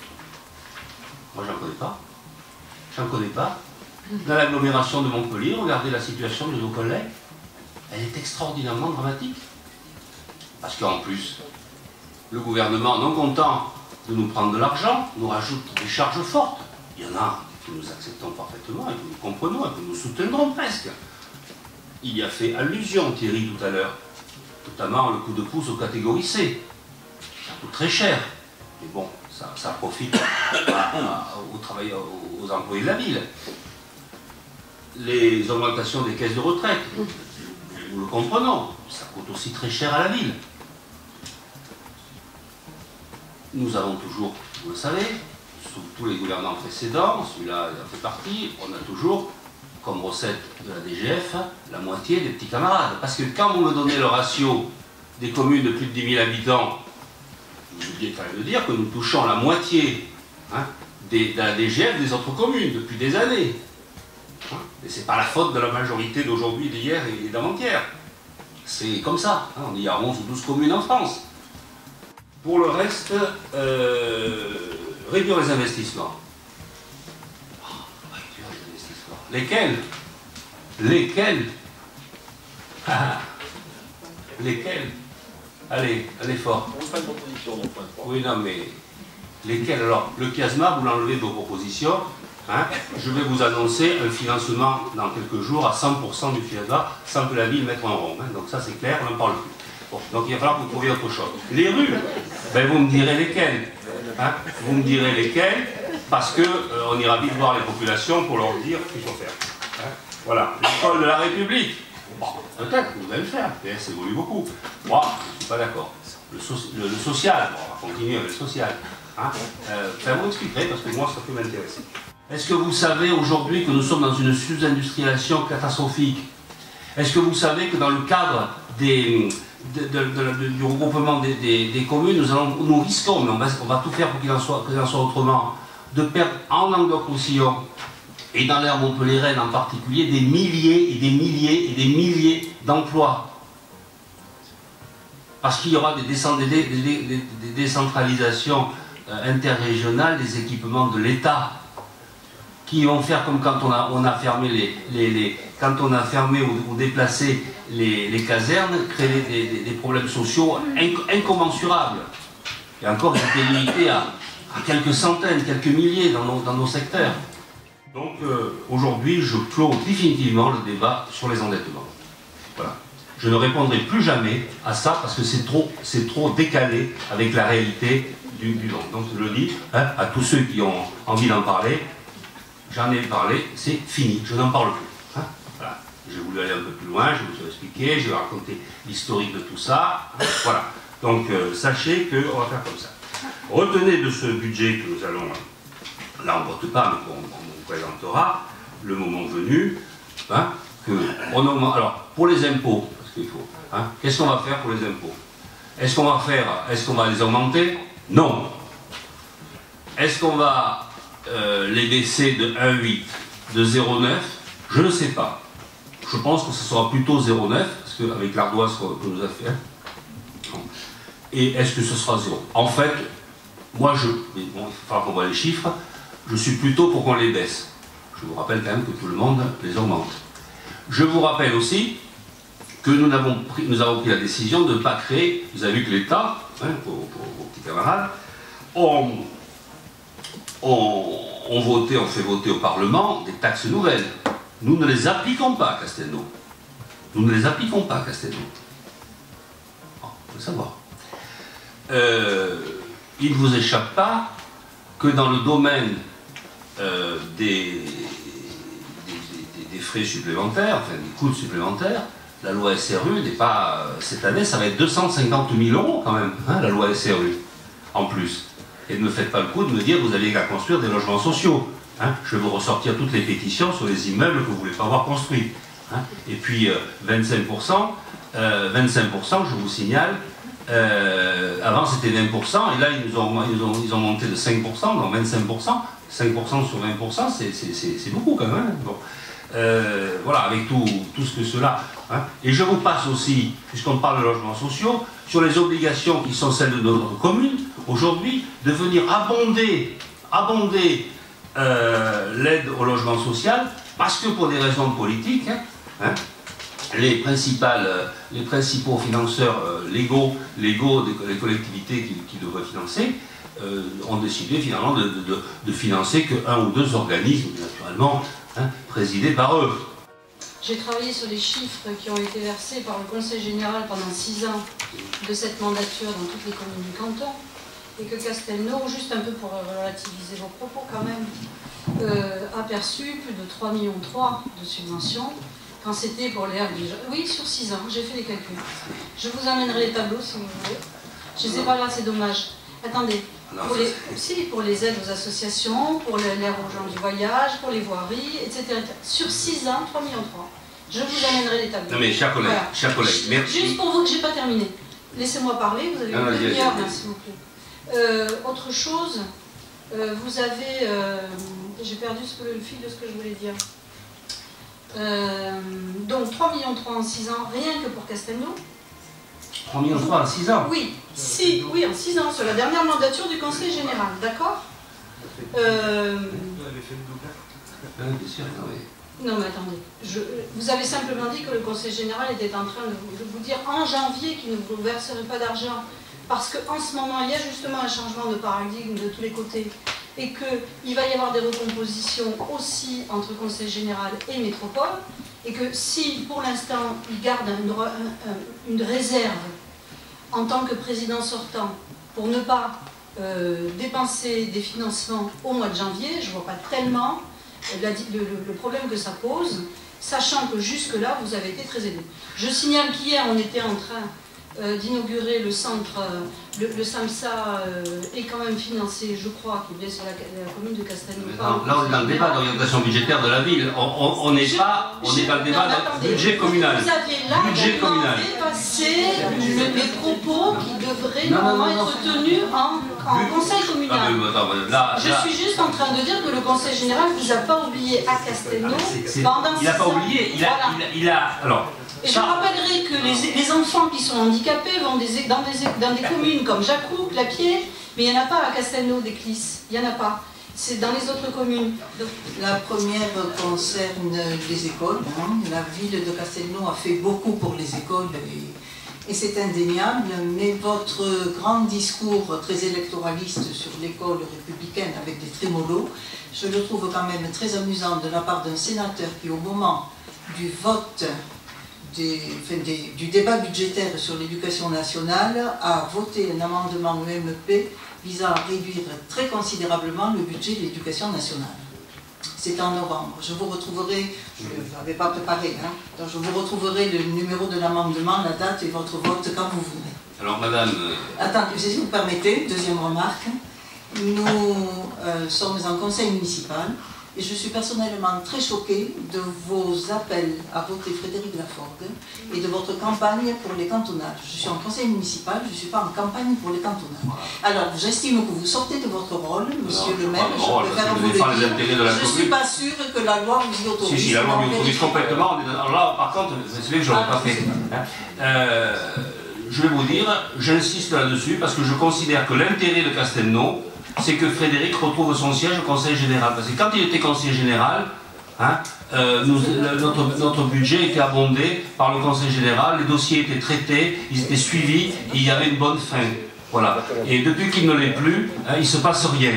Moi j'en connais pas. J'en connais pas. Dans l'agglomération de Montpellier, regardez la situation de nos collègues, elle est extraordinairement dramatique. Parce qu'en plus, le gouvernement, non content de nous prendre de l'argent, nous rajoute des charges fortes. Il y en a que nous acceptons parfaitement et que nous comprenons et que nous soutiendrons presque. Il y a fait allusion, Thierry, tout à l'heure, notamment le coup de pouce aux catégories C. Ça coûte très cher. Mais bon, ça profite aux travailleurs, aux employés de la ville. Les augmentations des caisses de retraite, nous le comprenons, ça coûte aussi très cher à la ville. Nous avons toujours, vous le savez, sous tous les gouvernements précédents, celui-là en fait partie, on a toujours, comme recette de la DGF, la moitié des petits camarades. Parce que quand vous me donnez le ratio des communes de plus de 10 000 habitants, vous oubliez quand même de dire que nous touchons la moitié de la DGF des autres communes depuis des années. Et ce n'est pas la faute de la majorité d'aujourd'hui, d'hier et d'avant-hier. C'est comme ça. On y a 11 ou 12 communes en France. Pour le reste, réduire les investissements. Réduire les investissements. Lesquels Lesquels Allez fort. On fait une proposition, donc, point 3. Oui, non, mais lesquels? Alors, le chiasma, vous l'enlevez de vos propositions. Je vais vous annoncer un financement dans quelques jours à 100% du chiasma, sans que la ville mette un rond. Donc ça, c'est clair, on n'en parle plus. Bon, donc il va falloir que vous trouviez autre chose. Les rues, ben, vous me direz lesquelles. Vous me direz lesquelles, parce qu'on ira vite voir les populations pour leur dire ce qu'il faut faire. Voilà, l'école de la République. Bon, peut-être que vous allez le faire, PS évolue beaucoup. Moi, je ne suis pas d'accord. Le social, bon, on va continuer avec le social. Vous expliquerez, parce que moi, ça peut m'intéresser. Est-ce que vous savez aujourd'hui que nous sommes dans une sous-industrialisation catastrophique? Est-ce que vous savez que dans le cadre du regroupement des communes, nous risquons, mais on va tout faire pour qu'il en soit autrement, de perdre en Languedoc-Roussillon et dans l'aire montpelliéraine en particulier des milliers et des milliers et des milliers d'emplois. Parce qu'il y aura des décentralisations interrégionales des équipements de l'État qui vont faire comme quand on a fermé quand on a fermé ou déplacé les casernes, créer des problèmes sociaux incommensurables. Et encore, ils étaient limités à quelques centaines, quelques milliers dans nos secteurs. Donc aujourd'hui, je clôt définitivement le débat sur les endettements. Voilà. Je ne répondrai plus jamais à ça parce que c'est trop décalé avec la réalité du monde. Donc je le dis à tous ceux qui ont envie d'en parler, j'en ai parlé, c'est fini, je n'en parle plus. Voilà. J'ai voulu aller un peu plus loin, je vous ai expliqué, je vais raconter l'historique de tout ça. Voilà. Donc, sachez qu'on va faire comme ça. Retenez de ce budget que nous allons, là on ne vote pas, mais qu'on vous présentera, le moment venu, hein, que on augmente. Alors, pour les impôts, parce qu'il faut, hein, qu'est-ce qu'on va faire pour les impôts? Est-ce qu'on va les augmenter? Non. Est-ce qu'on va les baisser de 1,8, de 0,9? Je ne sais pas. Je pense que ce sera plutôt 0,9, parce qu'avec l'ardoise que nous a fait. Et est-ce que ce sera 0? En fait, moi, mais bon, il va falloir qu'on voit les chiffres, je suis plutôt pour qu'on les baisse. Je vous rappelle quand même que tout le monde les augmente. Je vous rappelle aussi que nous avons pris la décision de ne pas créer, vous avez vu que l'État, hein, pour vos petits camarades, on fait voter au Parlement des taxes nouvelles. Nous ne les appliquons pas à Castelnau. Nous ne les appliquons pas à Castelnau. Il faut le savoir. Il ne vous échappe pas que dans le domaine des frais supplémentaires, enfin des coûts supplémentaires, la loi SRU n'est pas... cette année, ça va être 250 000 € quand même, hein, la loi SRU, en plus. Et ne me faites pas le coup de me dire que vous avez qu'à construire des logements sociaux. Hein. Je vais vous ressortir toutes les pétitions sur les immeubles que vous ne voulez pas voir construits. Hein. Et puis 25%, je vous signale, avant c'était 20%, et là ils ont monté de 5%, donc 25%. 5% sur 20%, c'est beaucoup quand même. Bon. Voilà, avec tout ce que cela... Hein. Et je vous passe aussi, puisqu'on parle de logements sociaux, sur les obligations qui sont celles de notre commune, aujourd'hui, de venir abonder l'aide au logement social, parce que pour des raisons politiques, les principaux financeurs légaux des collectivités qui devraient financer, ont décidé finalement de financer que 1 ou 2 organismes, naturellement, hein, présidés par eux. J'ai travaillé sur les chiffres qui ont été versés par le Conseil général pendant 6 ans de cette mandature dans toutes les communes du canton, et que Castelnau, juste un peu pour relativiser vos propos quand même, a perçu plus de 3,3 millions de subventions, quand c'était pour les RDJ. Oui, sur 6 ans, j'ai fait les calculs. Je vous amènerai les tableaux si vous voulez. Je ne sais pas là, c'est dommage. Attendez, pour les aides aux associations, pour l'aide aux gens du voyage, pour les voiries, etc. Sur 6 ans, 3,3 millions. Je vous amènerai les tableaux. Non mais chers collègues, voilà. Merci. Juste pour vous que je n'ai pas terminé. Laissez-moi parler, vous avez une demi-heure, s'il vous plaît. Autre chose, vous avez... j'ai perdu le fil de ce que je voulais dire. Donc 3,3 millions en 6 ans, rien que pour Castelnau. 3,3 millions en 6 ans? Oui, oui, en 6 ans, sur la dernière mandature du Conseil général, d'accord? Bien sûr, non mais attendez, vous avez simplement dit que le Conseil général était en train de vous dire en janvier qu'il ne vous verserait pas d'argent, parce qu'en ce moment, il y a justement un changement de paradigme de tous les côtés, et qu'il va y avoir des recompositions aussi entre Conseil général et métropole, et que si, pour l'instant, il garde une réserve en tant que président sortant pour ne pas dépenser des financements au mois de janvier, je ne vois pas tellement le problème que ça pose, sachant que jusque-là, vous avez été très aidé. Je signale qu'hier, on était en train d'inaugurer le centre, le SAMSA est quand même financé, je crois, qui est bien sur la commune de Castelnau. Là, on est dans le débat d'orientation budgétaire de la ville. On n'est pas dans le débat de budget communal. Vous avez là dépassé les propos qui devraient normalement être tenus en conseil communal. Je suis juste en train de dire que le conseil général ne vous a pas oublié à Castelnau pendant 6 ans. Il n'a pas oublié, il a alors. Et je rappellerai que les enfants qui sont handicapés vont dans des communes comme Jacouc, Clapier, mais il n'y en a pas à Castelnau des CLIS, il n'y en a pas. C'est dans les autres communes. La première concerne les écoles. La ville de Castelnau a fait beaucoup pour les écoles et c'est indéniable, mais votre grand discours très électoraliste sur l'école républicaine avec des trémolos, je le trouve quand même très amusant de la part d'un sénateur qui, au moment du vote du débat budgétaire sur l'éducation nationale, a voté un amendement UMP visant à réduire très considérablement le budget de l'éducation nationale. c'est en novembre. Je vous retrouverai, je ne l'avais pas préparé, hein, donc je vous retrouverai le numéro de l'amendement, la date et votre vote quand vous voulez. Alors madame... Attendez, si vous permettez, deuxième remarque. Nous sommes en conseil municipal et je suis personnellement très choquée de vos appels à voter Frédéric Laforgue et de votre campagne pour les cantonales. Je suis en conseil municipal, je ne suis pas en campagne pour les cantonales. Alors, j'estime que vous sortez de votre rôle, monsieur le maire, je préfère vous le dire. Je ne suis pas sûre que la loi vous y autorise. Si, la loi vous autorise complètement. Alors là, par contre, c'est vrai que je ne l'ai pas fait. Je vais vous dire, j'insiste là-dessus parce que je considère que l'intérêt de Castelnau, c'est que Frédéric retrouve son siège au Conseil général. Parce que quand il était conseiller général, hein, notre budget était abondé par le Conseil général, les dossiers étaient traités, ils étaient suivis, et il y avait une bonne fin. Voilà. Et depuis qu'il ne l'est plus, hein, il ne se passe rien.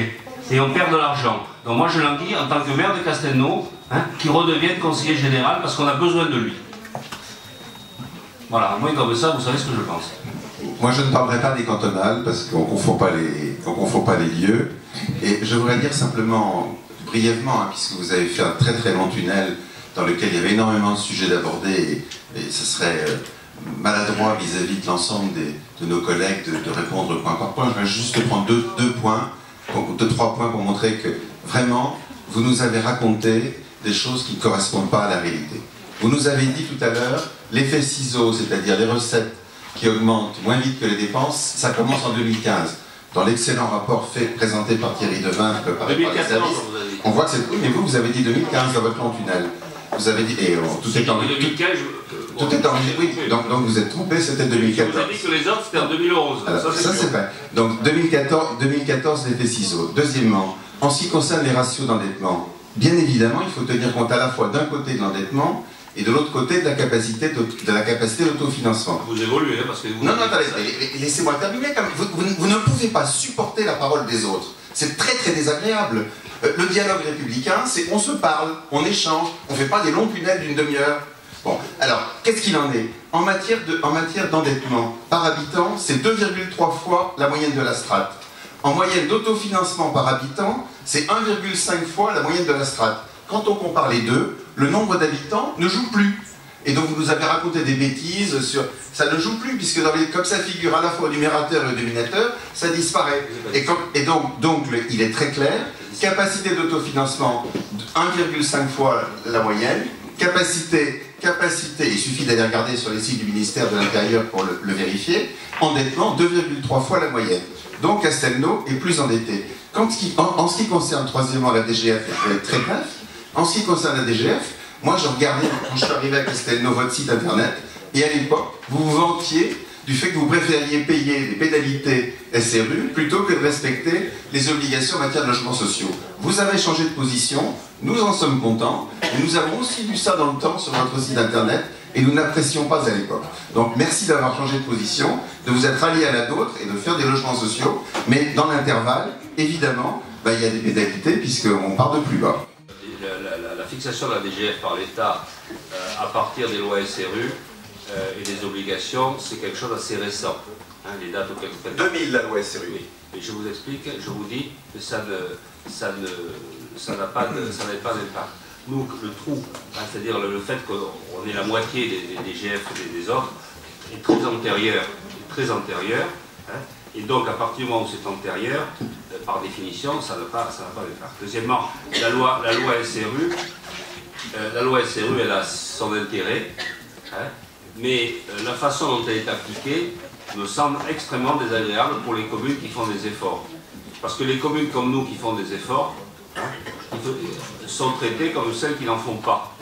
Et on perd de l'argent. Donc moi je l'en dis en tant que maire de Castelnau, hein, qu'il redevienne conseiller général parce qu'on a besoin de lui. Voilà, moi comme ça, vous savez ce que je pense. Moi, je ne parlerai pas des cantonales parce qu'on ne confond pas les lieux. Et je voudrais dire simplement, brièvement, hein, puisque vous avez fait un très très long tunnel dans lequel il y avait énormément de sujets d'aborder et ce serait maladroit vis-à-vis de l'ensemble de nos collègues de répondre point par point. Je vais juste prendre deux, trois points pour montrer que vraiment, vous nous avez raconté des choses qui ne correspondent pas à la réalité. Vous nous avez dit tout à l'heure, l'effet ciseau, c'est-à-dire les recettes qui augmentent moins vite que les dépenses, ça commence en 2015. Dans l'excellent rapport présenté par Thierry Devin, préparé par les services, on voit que c'est... Oui, mais vous avez dit 2015 dans votre plan tunnel. Vous avez dit... Et tout est en... 2015, tout est en... Oui, donc vous êtes trompé, c'était 2014. Vous avez dit que les autres, c'était en 2011. Alors, ça c'est vrai. Donc 2014, l'effet ciseau. Deuxièmement, en ce qui concerne les ratios d'endettement, bien évidemment, il faut tenir compte à la fois d'un côté de l'endettement et de l'autre côté de la capacité d'autofinancement. Vous évoluez, hein, parce que vous... Non, attendez, laissez-moi terminer. Vous ne pouvez pas supporter la parole des autres. C'est très très désagréable. Le dialogue républicain, c'est on se parle, on échange, on ne fait pas des longs tunnels d'une demi-heure. Bon, alors, qu'est-ce qu'il en est? En matière d'endettement, par habitant, c'est 2,3 fois la moyenne de la strate. En moyenne d'autofinancement par habitant, c'est 1,5 fois la moyenne de la strate. Quand on compare les deux, le nombre d'habitants ne joue plus. Et donc vous nous avez raconté des bêtises sur... Ça ne joue plus, puisque comme ça figure à la fois au numérateur et au dénominateur, ça disparaît. Et donc il est très clair, capacité d'autofinancement, 1,5 fois la moyenne, capacité, il suffit d'aller regarder sur les sites du ministère de l'Intérieur pour le vérifier, endettement, 2,3 fois la moyenne. Donc Castelnau est plus endetté. En ce qui concerne, troisièmement, la DGF, je vais être très bref. En ce qui concerne la DGF, moi je regardais, quand je suis arrivé à Castelnau, votre site internet, et à l'époque, vous vous vantiez du fait que vous préfériez payer des pénalités SRU plutôt que de respecter les obligations en matière de logements sociaux. Vous avez changé de position, nous en sommes contents, et nous avons aussi vu ça dans le temps sur votre site internet, et nous n'apprécions pas à l'époque. Donc merci d'avoir changé de position, de vous être allié à la nôtre et de faire des logements sociaux, mais dans l'intervalle, évidemment, il y a des pénalités puisqu'on part de plus bas. La fixation de la DGF par l'État à partir des lois SRU et des obligations, c'est quelque chose d'assez récent. Hein, les dates auxquelles vous faites... 2000 la loi SRU. Oui. Et je vous explique, je vous dis que ça n'a pas d'impact. Nous, le trou, hein, c'est-à-dire le fait qu'on ait la moitié des DGF des autres, est très antérieur. Hein, et donc, à partir du moment où c'est antérieur, par définition, ça n'a pas d'impact. Deuxièmement, la loi SRU, elle a son intérêt, hein, mais la façon dont elle est appliquée me semble extrêmement désagréable pour les communes qui font des efforts. Parce que les communes comme nous qui font des efforts, hein, sont traitées comme celles qui n'en font pas.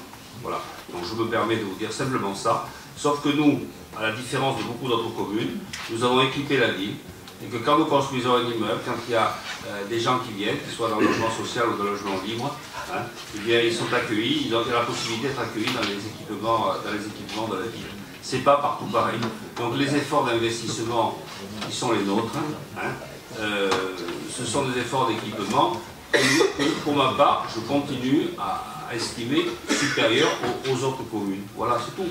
Voilà. Donc je me permets de vous dire simplement ça. Sauf que nous, à la différence de beaucoup d'autres communes, nous avons équipé la ville. Et que quand nous construisons un immeuble, quand il y a des gens qui viennent, qu'ils soient dans le logement social ou dans le logement libre, hein, eh bien ils sont accueillis, ils ont la possibilité d'être accueillis dans les équipements de la ville. C'est pas partout pareil. Donc les efforts d'investissement qui sont les nôtres, hein, ce sont des efforts d'équipement que, pour ma part, je continue à estimer supérieurs aux autres communes. Voilà, c'est tout.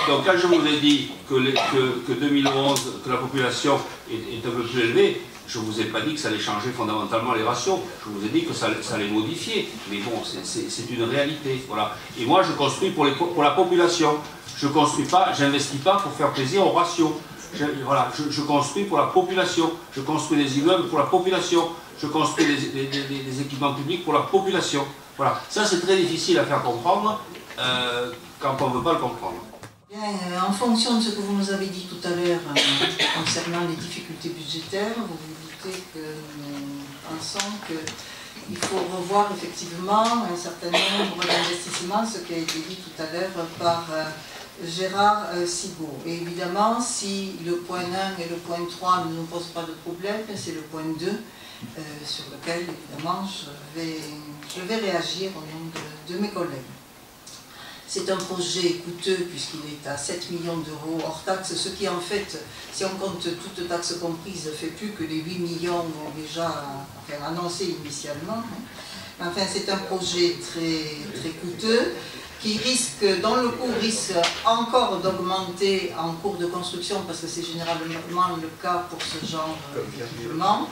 Donc quand je vous ai dit que 2011, que la population est un peu plus élevée, je ne vous ai pas dit que ça allait changer fondamentalement les ratios, je vous ai dit que ça allait modifier, mais bon, c'est une réalité, voilà. Et moi, je construis pour la population, je construis pas, j'investis pas pour faire plaisir aux ratios. Je construis pour la population, je construis des immeubles pour la population, je construis des équipements publics pour la population. Voilà, ça c'est très difficile à faire comprendre quand on ne veut pas le comprendre. Bien, en fonction de ce que vous nous avez dit tout à l'heure concernant les difficultés budgétaires, vous vous doutez que nous pensons qu'il faut revoir effectivement un certain nombre d'investissements, ce qui a été dit tout à l'heure par Gérard Sigaud. Et évidemment, si le point 1 et le point 3 ne nous posent pas de problème, c'est le point 2 sur lequel, évidemment, je vais réagir au nom de mes collègues. C'est un projet coûteux puisqu'il est à 7 millions d'euros hors taxes, ce qui en fait, si on compte toutes taxes comprises, ne fait plus que les 8 millions déjà annoncés initialement. Enfin, c'est un projet très coûteux qui risque, dont le coût risque encore d'augmenter en cours de construction, parce que c'est généralement le cas pour ce genre d'équipement,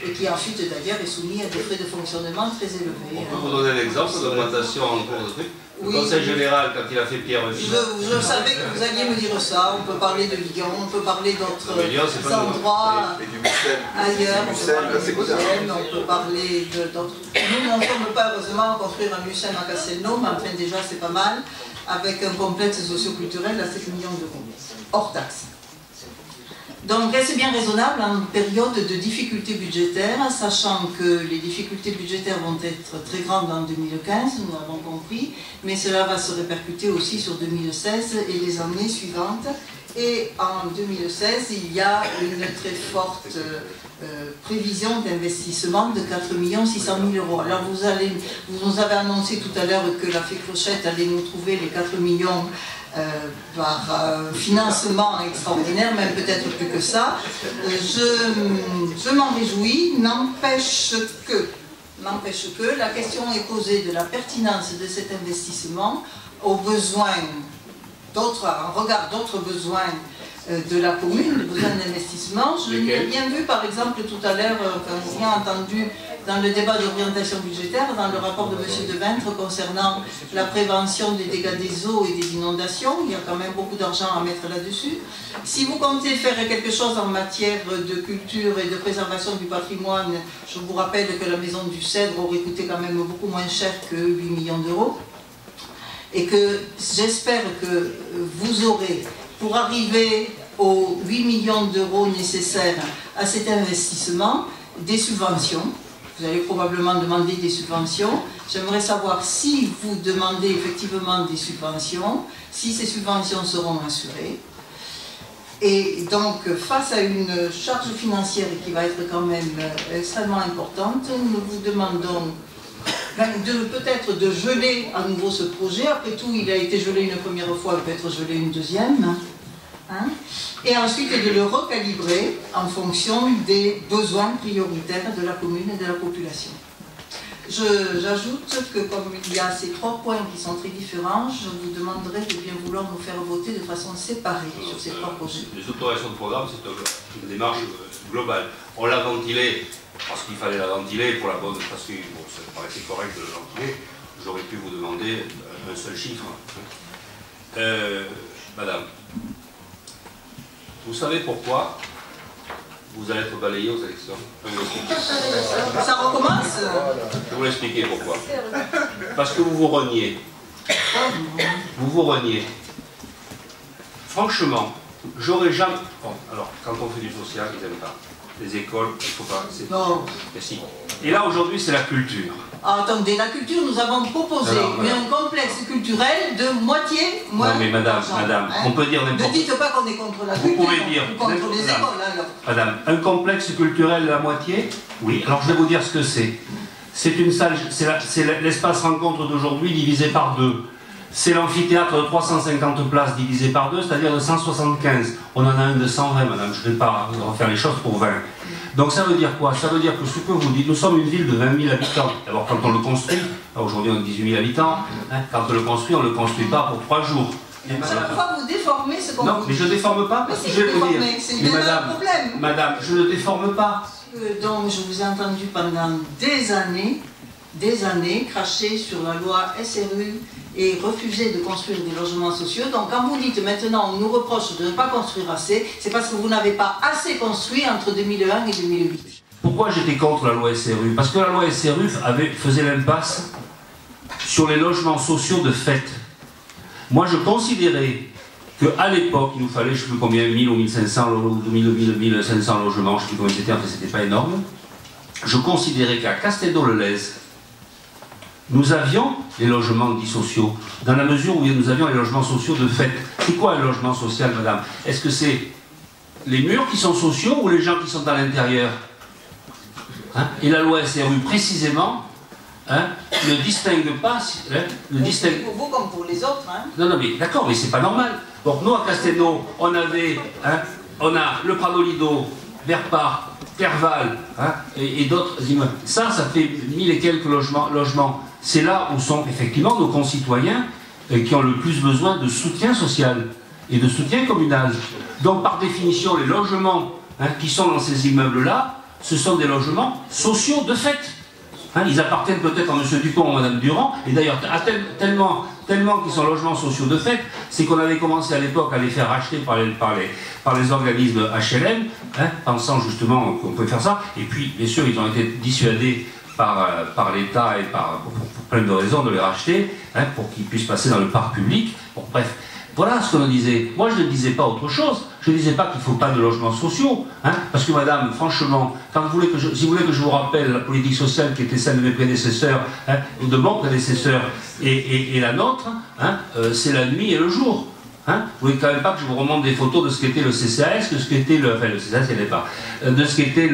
et qui ensuite d'ailleurs est soumis à des frais de fonctionnement très élevés. On peut vous donner l'exemple d'augmentation en cours de truc. Le Conseil général, quand il a fait Pierreville... Je savais que vous alliez me dire ça. On peut parler de Lyon, on peut parler d'autres endroits ailleurs, on peut parler d'autres... Nous n'en sommes pas heureusement à construire un Mucem à Castelnau, mais enfin déjà c'est pas mal, avec un complexe socio-culturel à 7 millions d'euros, hors taxe. Donc c'est bien raisonnable en période de difficultés budgétaires, sachant que les difficultés budgétaires vont être très grandes en 2015, nous l'avons compris, mais cela va se répercuter aussi sur 2016 et les années suivantes. Et en 2016, il y a une très forte prévision d'investissement de 4 600 000 euros. Alors vous nous avez annoncé tout à l'heure que la Fée Clochette allait nous trouver les 4 millions par financement extraordinaire, même peut-être plus que ça. Je m'en réjouis, n'empêche que la question est posée de la pertinence de cet investissement aux besoins en regard d'autres besoins de la commune, les besoins d'investissement. Je l'ai bien vu par exemple tout à l'heure, quand j'ai entendu dans le débat d'orientation budgétaire, dans le rapport de M. Deventre concernant la prévention des dégâts des eaux et des inondations. Il y a quand même beaucoup d'argent à mettre là-dessus. Si vous comptez faire quelque chose en matière de culture et de préservation du patrimoine, je vous rappelle que la maison du Cèdre aurait coûté quand même beaucoup moins cher que 8 millions d'euros. Et que j'espère que vous aurez, pour arriver aux 8 millions d'euros nécessaires à cet investissement, des subventions. Vous allez probablement demander des subventions. J'aimerais savoir si vous demandez effectivement des subventions, si ces subventions seront assurées. Et donc, face à une charge financière qui va être quand même extrêmement importante, nous vous demandons peut-être de geler à nouveau ce projet. Après tout, il a été gelé une première fois, il peut être gelé une deuxième. Et ensuite de le recalibrer en fonction des besoins prioritaires de la commune et de la population. J'ajoute que comme il y a ces 3 points qui sont très différents, je vous demanderai de bien vouloir nous faire voter de façon séparée sur ces 3 projets. Les autorisations de programme, c'est une démarche globale. On l'a ventilé parce qu'il fallait la ventiler pour la bonne, parce que bon, ça me paraissait correct de la ventiler. J'aurais pu vous demander un seul chiffre. Madame, vous savez pourquoi vous allez être balayé aux élections? Ça recommence? Je vais vous l'expliquer pourquoi. Parce que vous vous reniez. Vous vous reniez. Franchement, j'aurais jamais... Bon, alors, quand on fait du social, ils n'aiment pas. Les écoles, il ne faut pas... Non. Mais si. Et là, aujourd'hui, c'est la culture. Ah, attendez, la culture, nous avons proposé un complexe culturel de moitié moins. Non, mais madame, on peut dire n'importe quoi. Ne dites pas qu'on est contre la culture. Vous pouvez dire. Contre les écoles, alors. Madame, un complexe culturel à moitié? Oui. Alors, je vais vous dire ce que c'est. C'est une salle, c'est l'espace rencontre d'aujourd'hui divisé par 2. C'est l'amphithéâtre de 350 places divisé par 2, c'est-à-dire de 175. On en a un de 120, madame, je ne vais pas refaire les choses pour 20. Donc ça veut dire quoi? Ça veut dire que ce que vous dites, nous sommes une ville de 20 000 habitants. D'abord, quand on le construit, aujourd'hui on a 18 000 habitants, quand on le construit, on ne le construit pas pour 3 jours. Chaque fois vous déformez ce qu'on Non, mais je ne déforme pas, parce que je vais vous dire. C'est bien un problème. Madame, je ne déforme pas. Donc je vous ai entendu pendant des années cracher sur la loi SRU et refuser de construire des logements sociaux. Donc quand vous dites maintenant on nous reproche de ne pas construire assez, c'est parce que vous n'avez pas assez construit entre 2001 et 2008. Pourquoi j'étais contre la loi SRU? Parce que la loi SRU faisait l'impasse sur les logements sociaux de fait. Moi je considérais qu'à l'époque, il nous fallait, je ne sais plus combien, 1000 ou 1500 ou 1500 logements, je ne sais plus combien c'était, enfin c'était pas énorme. Je considérais qu'à Castelnau-le-Lez, nous avions les logements dits sociaux, dans la mesure où nous avions les logements sociaux de fait. C'est quoi un logement social, madame? Est-ce que c'est les murs qui sont sociaux ou les gens qui sont à l'intérieur? Hein? Et la loi SRU, précisément, hein, ne distingue pas... distingue... Pour vous comme pour les autres. Hein. Non, mais d'accord, mais c'est pas normal. Donc nous, à Castelnau, on avait... Hein, on a le Prado Lido, Verpart, Clerval, hein, et d'autres immeubles. Ça fait 1000 et quelques logements. C'est là où sont effectivement nos concitoyens qui ont le plus besoin de soutien social et de soutien communal. Donc par définition, les logements hein, qui sont dans ces immeubles-là, ce sont des logements sociaux de fait. Hein, ils appartiennent peut-être à M. Dupont ou à Mme Durand, et d'ailleurs tellement qu'ils sont logements sociaux de fait, c'est qu'on avait commencé à l'époque à les faire racheter par les organismes HLM, hein, pensant justement qu'on pouvait faire ça, et puis bien sûr ils ont été dissuadés par l'État et pour plein de raisons de les racheter, hein, pour qu'ils puissent passer dans le parc public. Bon, bref, voilà ce qu'on disait. Moi je ne disais pas autre chose, je ne disais pas qu'il ne faut pas de logements sociaux, hein, parce que madame, franchement, si vous voulez que je vous rappelle la politique sociale qui était celle de mes prédécesseurs, hein, ou de mon prédécesseur, et la nôtre, hein, c'est la nuit et le jour. Hein, vous ne voulez quand même pas que je vous remonte des photos de ce qu'était le CCAS, de ce qu'était le CCAS, il n'est pas, de ce qu'était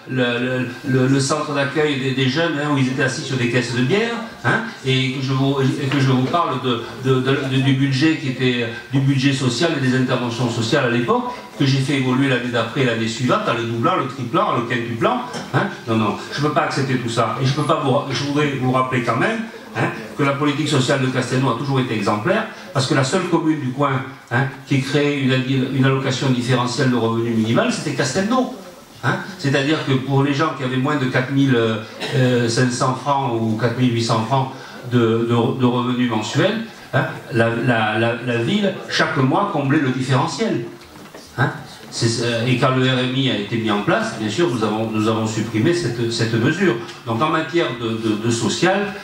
le centre d'accueil des jeunes, hein, où ils étaient assis sur des caisses de bière, hein, et que je vous parle du budget qui était du budget social et des interventions sociales à l'époque, que j'ai fait évoluer l'année d'après et l'année suivante, dans le doublant, le triplant, le quintuplant. Hein, non, je ne peux pas accepter tout ça. Et je voudrais vous rappeler quand même, hein, que la politique sociale de Castelnau a toujours été exemplaire, parce que la seule commune du coin, hein, qui ait créé une allocation différentielle de revenu minimal, c'était Castelnau. Hein. C'est-à-dire que pour les gens qui avaient moins de 4500 francs ou 4800 francs de revenus mensuels, hein, la ville, chaque mois, comblait le différentiel. Hein. Et quand le RMI a été mis en place, bien sûr, nous avons supprimé cette mesure. Donc en matière de social,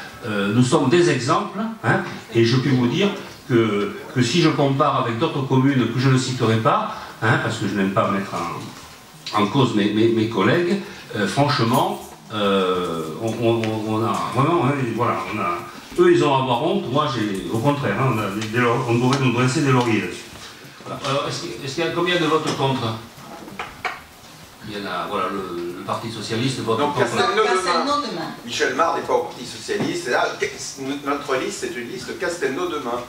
nous sommes des exemples, hein, et je peux vous dire que si je compare avec d'autres communes que je ne citerai pas, hein, parce que je n'aime pas mettre en cause mes collègues, franchement, on a vraiment, hein, voilà, eux ils ont à avoir honte, moi au contraire, hein, on devrait nous dresser des lauriers là-dessus. Voilà. Alors, est-ce qu'il y a combien de votes contre? Il y en a, voilà, le Parti Socialiste vote contre. Castelnau-demain. Michel Marc n'est pas au Parti Socialiste, et là, notre liste est une liste Castelnau-demain.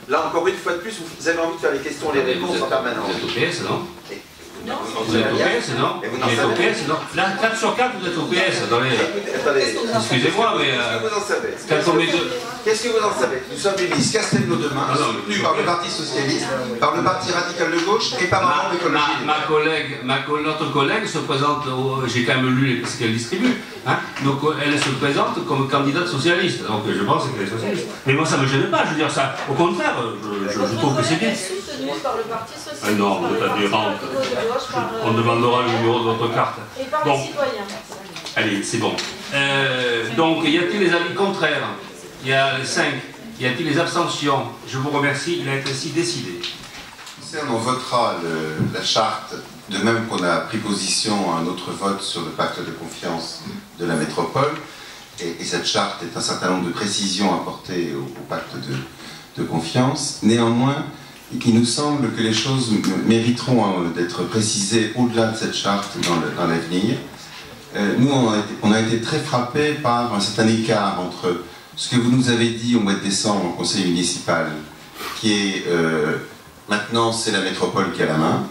Là, encore une fois de plus, vous avez envie de faire les questions et les réponses en permanence. Vous êtes au PS, non? Vous êtes au PS, non? Vous êtes au PS, non? Là, 4 sur 4, vous êtes au PS. Attendez, excusez-moi, mais... Qu'est-ce que vous en savez? Qu'est-ce que vous en savez? Nous sommes une liste Castelnau-demain, soutenue par le Parti Socialiste, par le Parti Radical de Gauche et par la Rampe Écologie. Notre collègue se présente, j'ai quand même lu ce qu'elle distribue, hein, donc elle se présente comme candidate socialiste, donc je pense qu'elle est socialiste. Mais moi ça ne me gêne pas, je veux dire ça, au contraire, je trouve que c'est bien. Soutenu par le Parti Socialiste. Ah non, vous êtes adhérent. On demandera le numéro de votre carte. Et par les citoyens. Allez, c'est bon. Donc, y a-t-il les avis contraires? Il y a 5. Y a-t-il les abstentions? Je vous remercie, il a été ainsi décidé. On votera la charte, de même qu'on a pris position à un autre vote sur le pacte de confiance de la métropole. Et cette charte est un certain nombre de précisions apportées au pacte de confiance. Néanmoins, il nous semble que les choses mériteront d'être précisées au-delà de cette charte dans l'avenir. Nous, on a été très frappés par un certain écart entre ce que vous nous avez dit au mois de décembre au conseil municipal, qui est maintenant c'est la métropole qui a la main,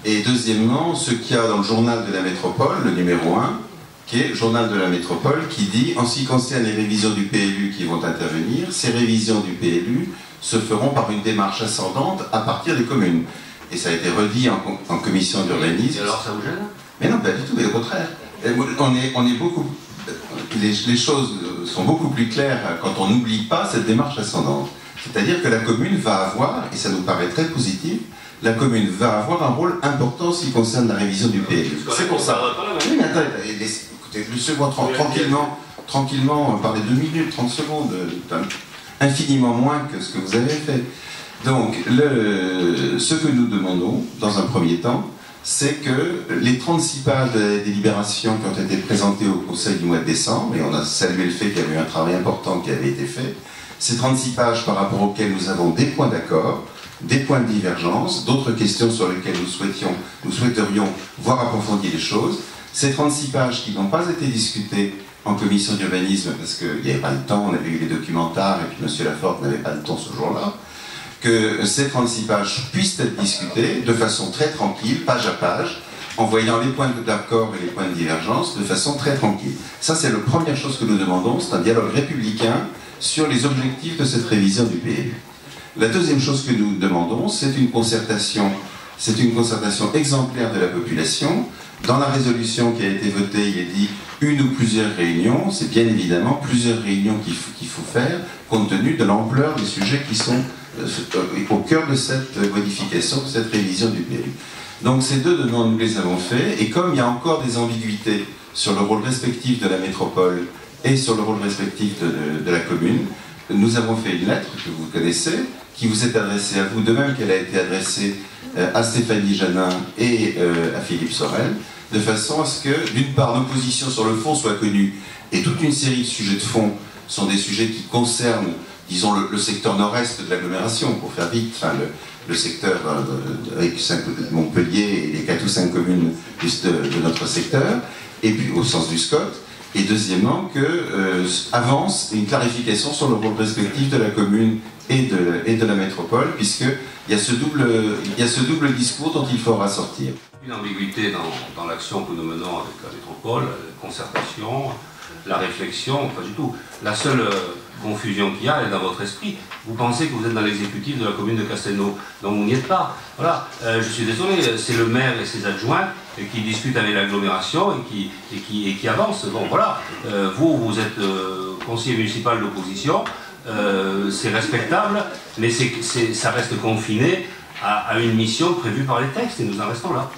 et deuxièmement, ce qu'il y a dans le journal de la métropole, le numéro 1, qui est le journal de la métropole, qui dit, en ce qui concerne les révisions du PLU qui vont intervenir, ces révisions du PLU se feront par une démarche ascendante à partir des communes. Et ça a été redit en commission d'urbanisme. Et alors ça vous gêne? Mais non, pas du tout, mais au contraire. On est beaucoup... Les choses sont beaucoup plus claires quand on n'oublie pas cette démarche ascendante. C'est-à-dire que la commune va avoir, et ça nous paraît très positif, la commune va avoir un rôle important en ce qui concerne la révision du PLU. C'est pour ça. Oui, mais attends, écoutez, laissez-moi tranquillement parler 2 minutes, 30 secondes, infiniment moins que ce que vous avez fait. Donc, ce que nous demandons, dans un premier temps, c'est que les 36 pages de la délibération qui ont été présentées au Conseil du mois de décembre, et on a salué le fait qu'il y avait eu un travail important qui avait été fait, ces 36 pages par rapport auxquelles nous avons des points d'accord, des points de divergence, d'autres questions sur lesquelles nous souhaiterions voir approfondir les choses, ces 36 pages qui n'ont pas été discutées en commission d'urbanisme parce qu'il n'y avait pas le temps, on avait eu les documents tard et puis M. Laforte n'avait pas le temps ce jour-là, que ces 36 pages puissent être discutées de façon très tranquille, page à page, en voyant les points d'accord et les points de divergence de façon très tranquille. Ça, c'est la première chose que nous demandons, c'est un dialogue républicain sur les objectifs de cette révision du PLU. La deuxième chose que nous demandons, c'est une concertation exemplaire de la population. Dans la résolution qui a été votée, il est dit une ou plusieurs réunions. C'est bien évidemment plusieurs réunions qu'il faut faire, compte tenu de l'ampleur des sujets qui sont au cœur de cette modification, de cette révision du PLU. Donc ces deux demandes, nous les avons fait, et comme il y a encore des ambiguïtés sur le rôle respectif de la métropole et sur le rôle respectif de la commune, nous avons fait une lettre que vous connaissez, qui vous est adressée à vous, de même qu'elle a été adressée à Stéphanie Janin et à Philippe Sorel, de façon à ce que, d'une part, nos positions sur le fond soient connues, et toute une série de sujets de fond sont des sujets qui concernent, disons, le secteur nord-est de l'agglomération, pour faire vite, enfin, le secteur avec Montpellier et les 4 ou 5 communes de notre secteur, et puis au sens du SCOT, et deuxièmement, avance une clarification sur le rôle respectif de la commune et de la métropole, puisqu'il y a ce double discours dont il faudra sortir. Une ambiguïté dans l'action que nous menons avec la métropole, la concertation, la réflexion, pas du tout. La seule confusion qu'il y a est dans votre esprit. Vous pensez que vous êtes dans l'exécutif de la commune de Castelnau, donc vous n'y êtes pas. Voilà, je suis désolé, c'est le maire et ses adjoints qui discutent avec l'agglomération et qui avancent. Bon voilà, vous êtes conseiller municipal d'opposition, c'est respectable, mais ça reste confiné à une mission prévue par les textes et nous en restons là.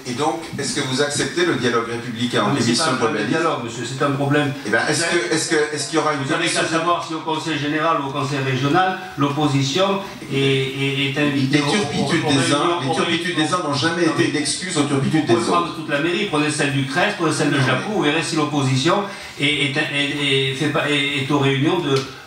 Et donc, est-ce que vous acceptez le dialogue républicain en commission de problème de dialogue, monsieur, c'est un problème. Eh ben, est-ce qu'il y aura une... Vous avez qu'à savoir si au conseil général ou au conseil régional, l'opposition est invitée. Les turpitudes des uns n'ont jamais été une excuse aux turpitudes des autres. Vous pouvez prendre toute la mairie, prenez celle du Crest, prenez celle de Japon, vous verrez si l'opposition est aux réunions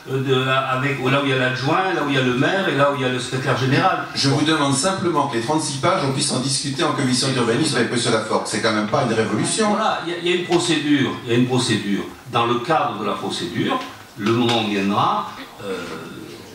là où il y a l'adjoint, là où il y a le maire et là où il y a le secrétaire général. Je vous demande simplement que les 36 pages, on puisse en discuter en commission d'urbanisme avec M. Laforte. C'est quand même pas une révolution. Voilà, il y a une procédure. Dans le cadre de la procédure, le moment viendra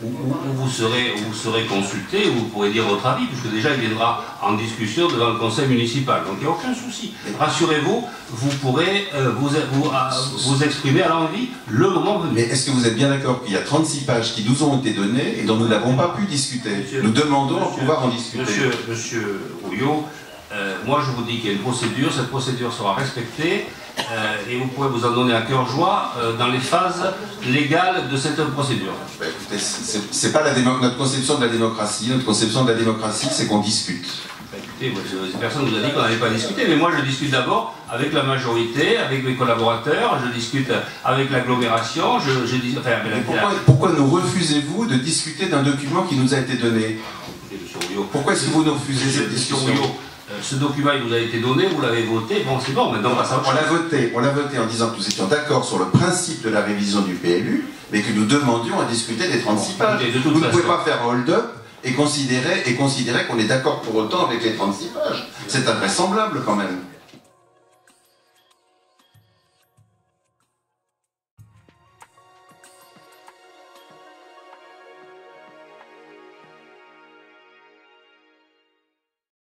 où vous serez consulté, où vous pourrez dire votre avis, puisque déjà il viendra en discussion devant le conseil municipal. Donc il n'y a aucun souci. Rassurez-vous, vous pourrez vous exprimer à l'envie le moment venu. Mais est-ce que vous êtes bien d'accord qu'il y a 36 pages qui nous ont été données et dont nous n'avons pas pu discuter? Nous demandons à pouvoir en discuter. Monsieur Rouillot, moi je vous dis qu'il y a une procédure, cette procédure sera respectée. Et vous pouvez vous en donner à cœur joie dans les phases légales de cette procédure. Bah écoutez, c'est pas notre conception de la démocratie. Notre conception de la démocratie, c'est qu'on discute. Bah écoutez, personne ne vous a dit qu'on n'allait pas discuter, mais moi je discute d'abord avec la majorité, avec mes collaborateurs, je discute avec l'agglomération, pourquoi nous refusez-vous de discuter d'un document qui nous a été donné? Pourquoi est-ce que vous nous refusez cette discussion? Ce document il vous a été donné, vous l'avez voté, bon c'est bon, maintenant on passe à autre chose. On l'a voté en disant que nous étions d'accord sur le principe de la révision du PLU, mais que nous demandions à discuter des 36 pages. Vous ne pouvez pas faire un hold-up et considérer qu'on est d'accord pour autant avec les 36 pages. C'est invraisemblable quand même.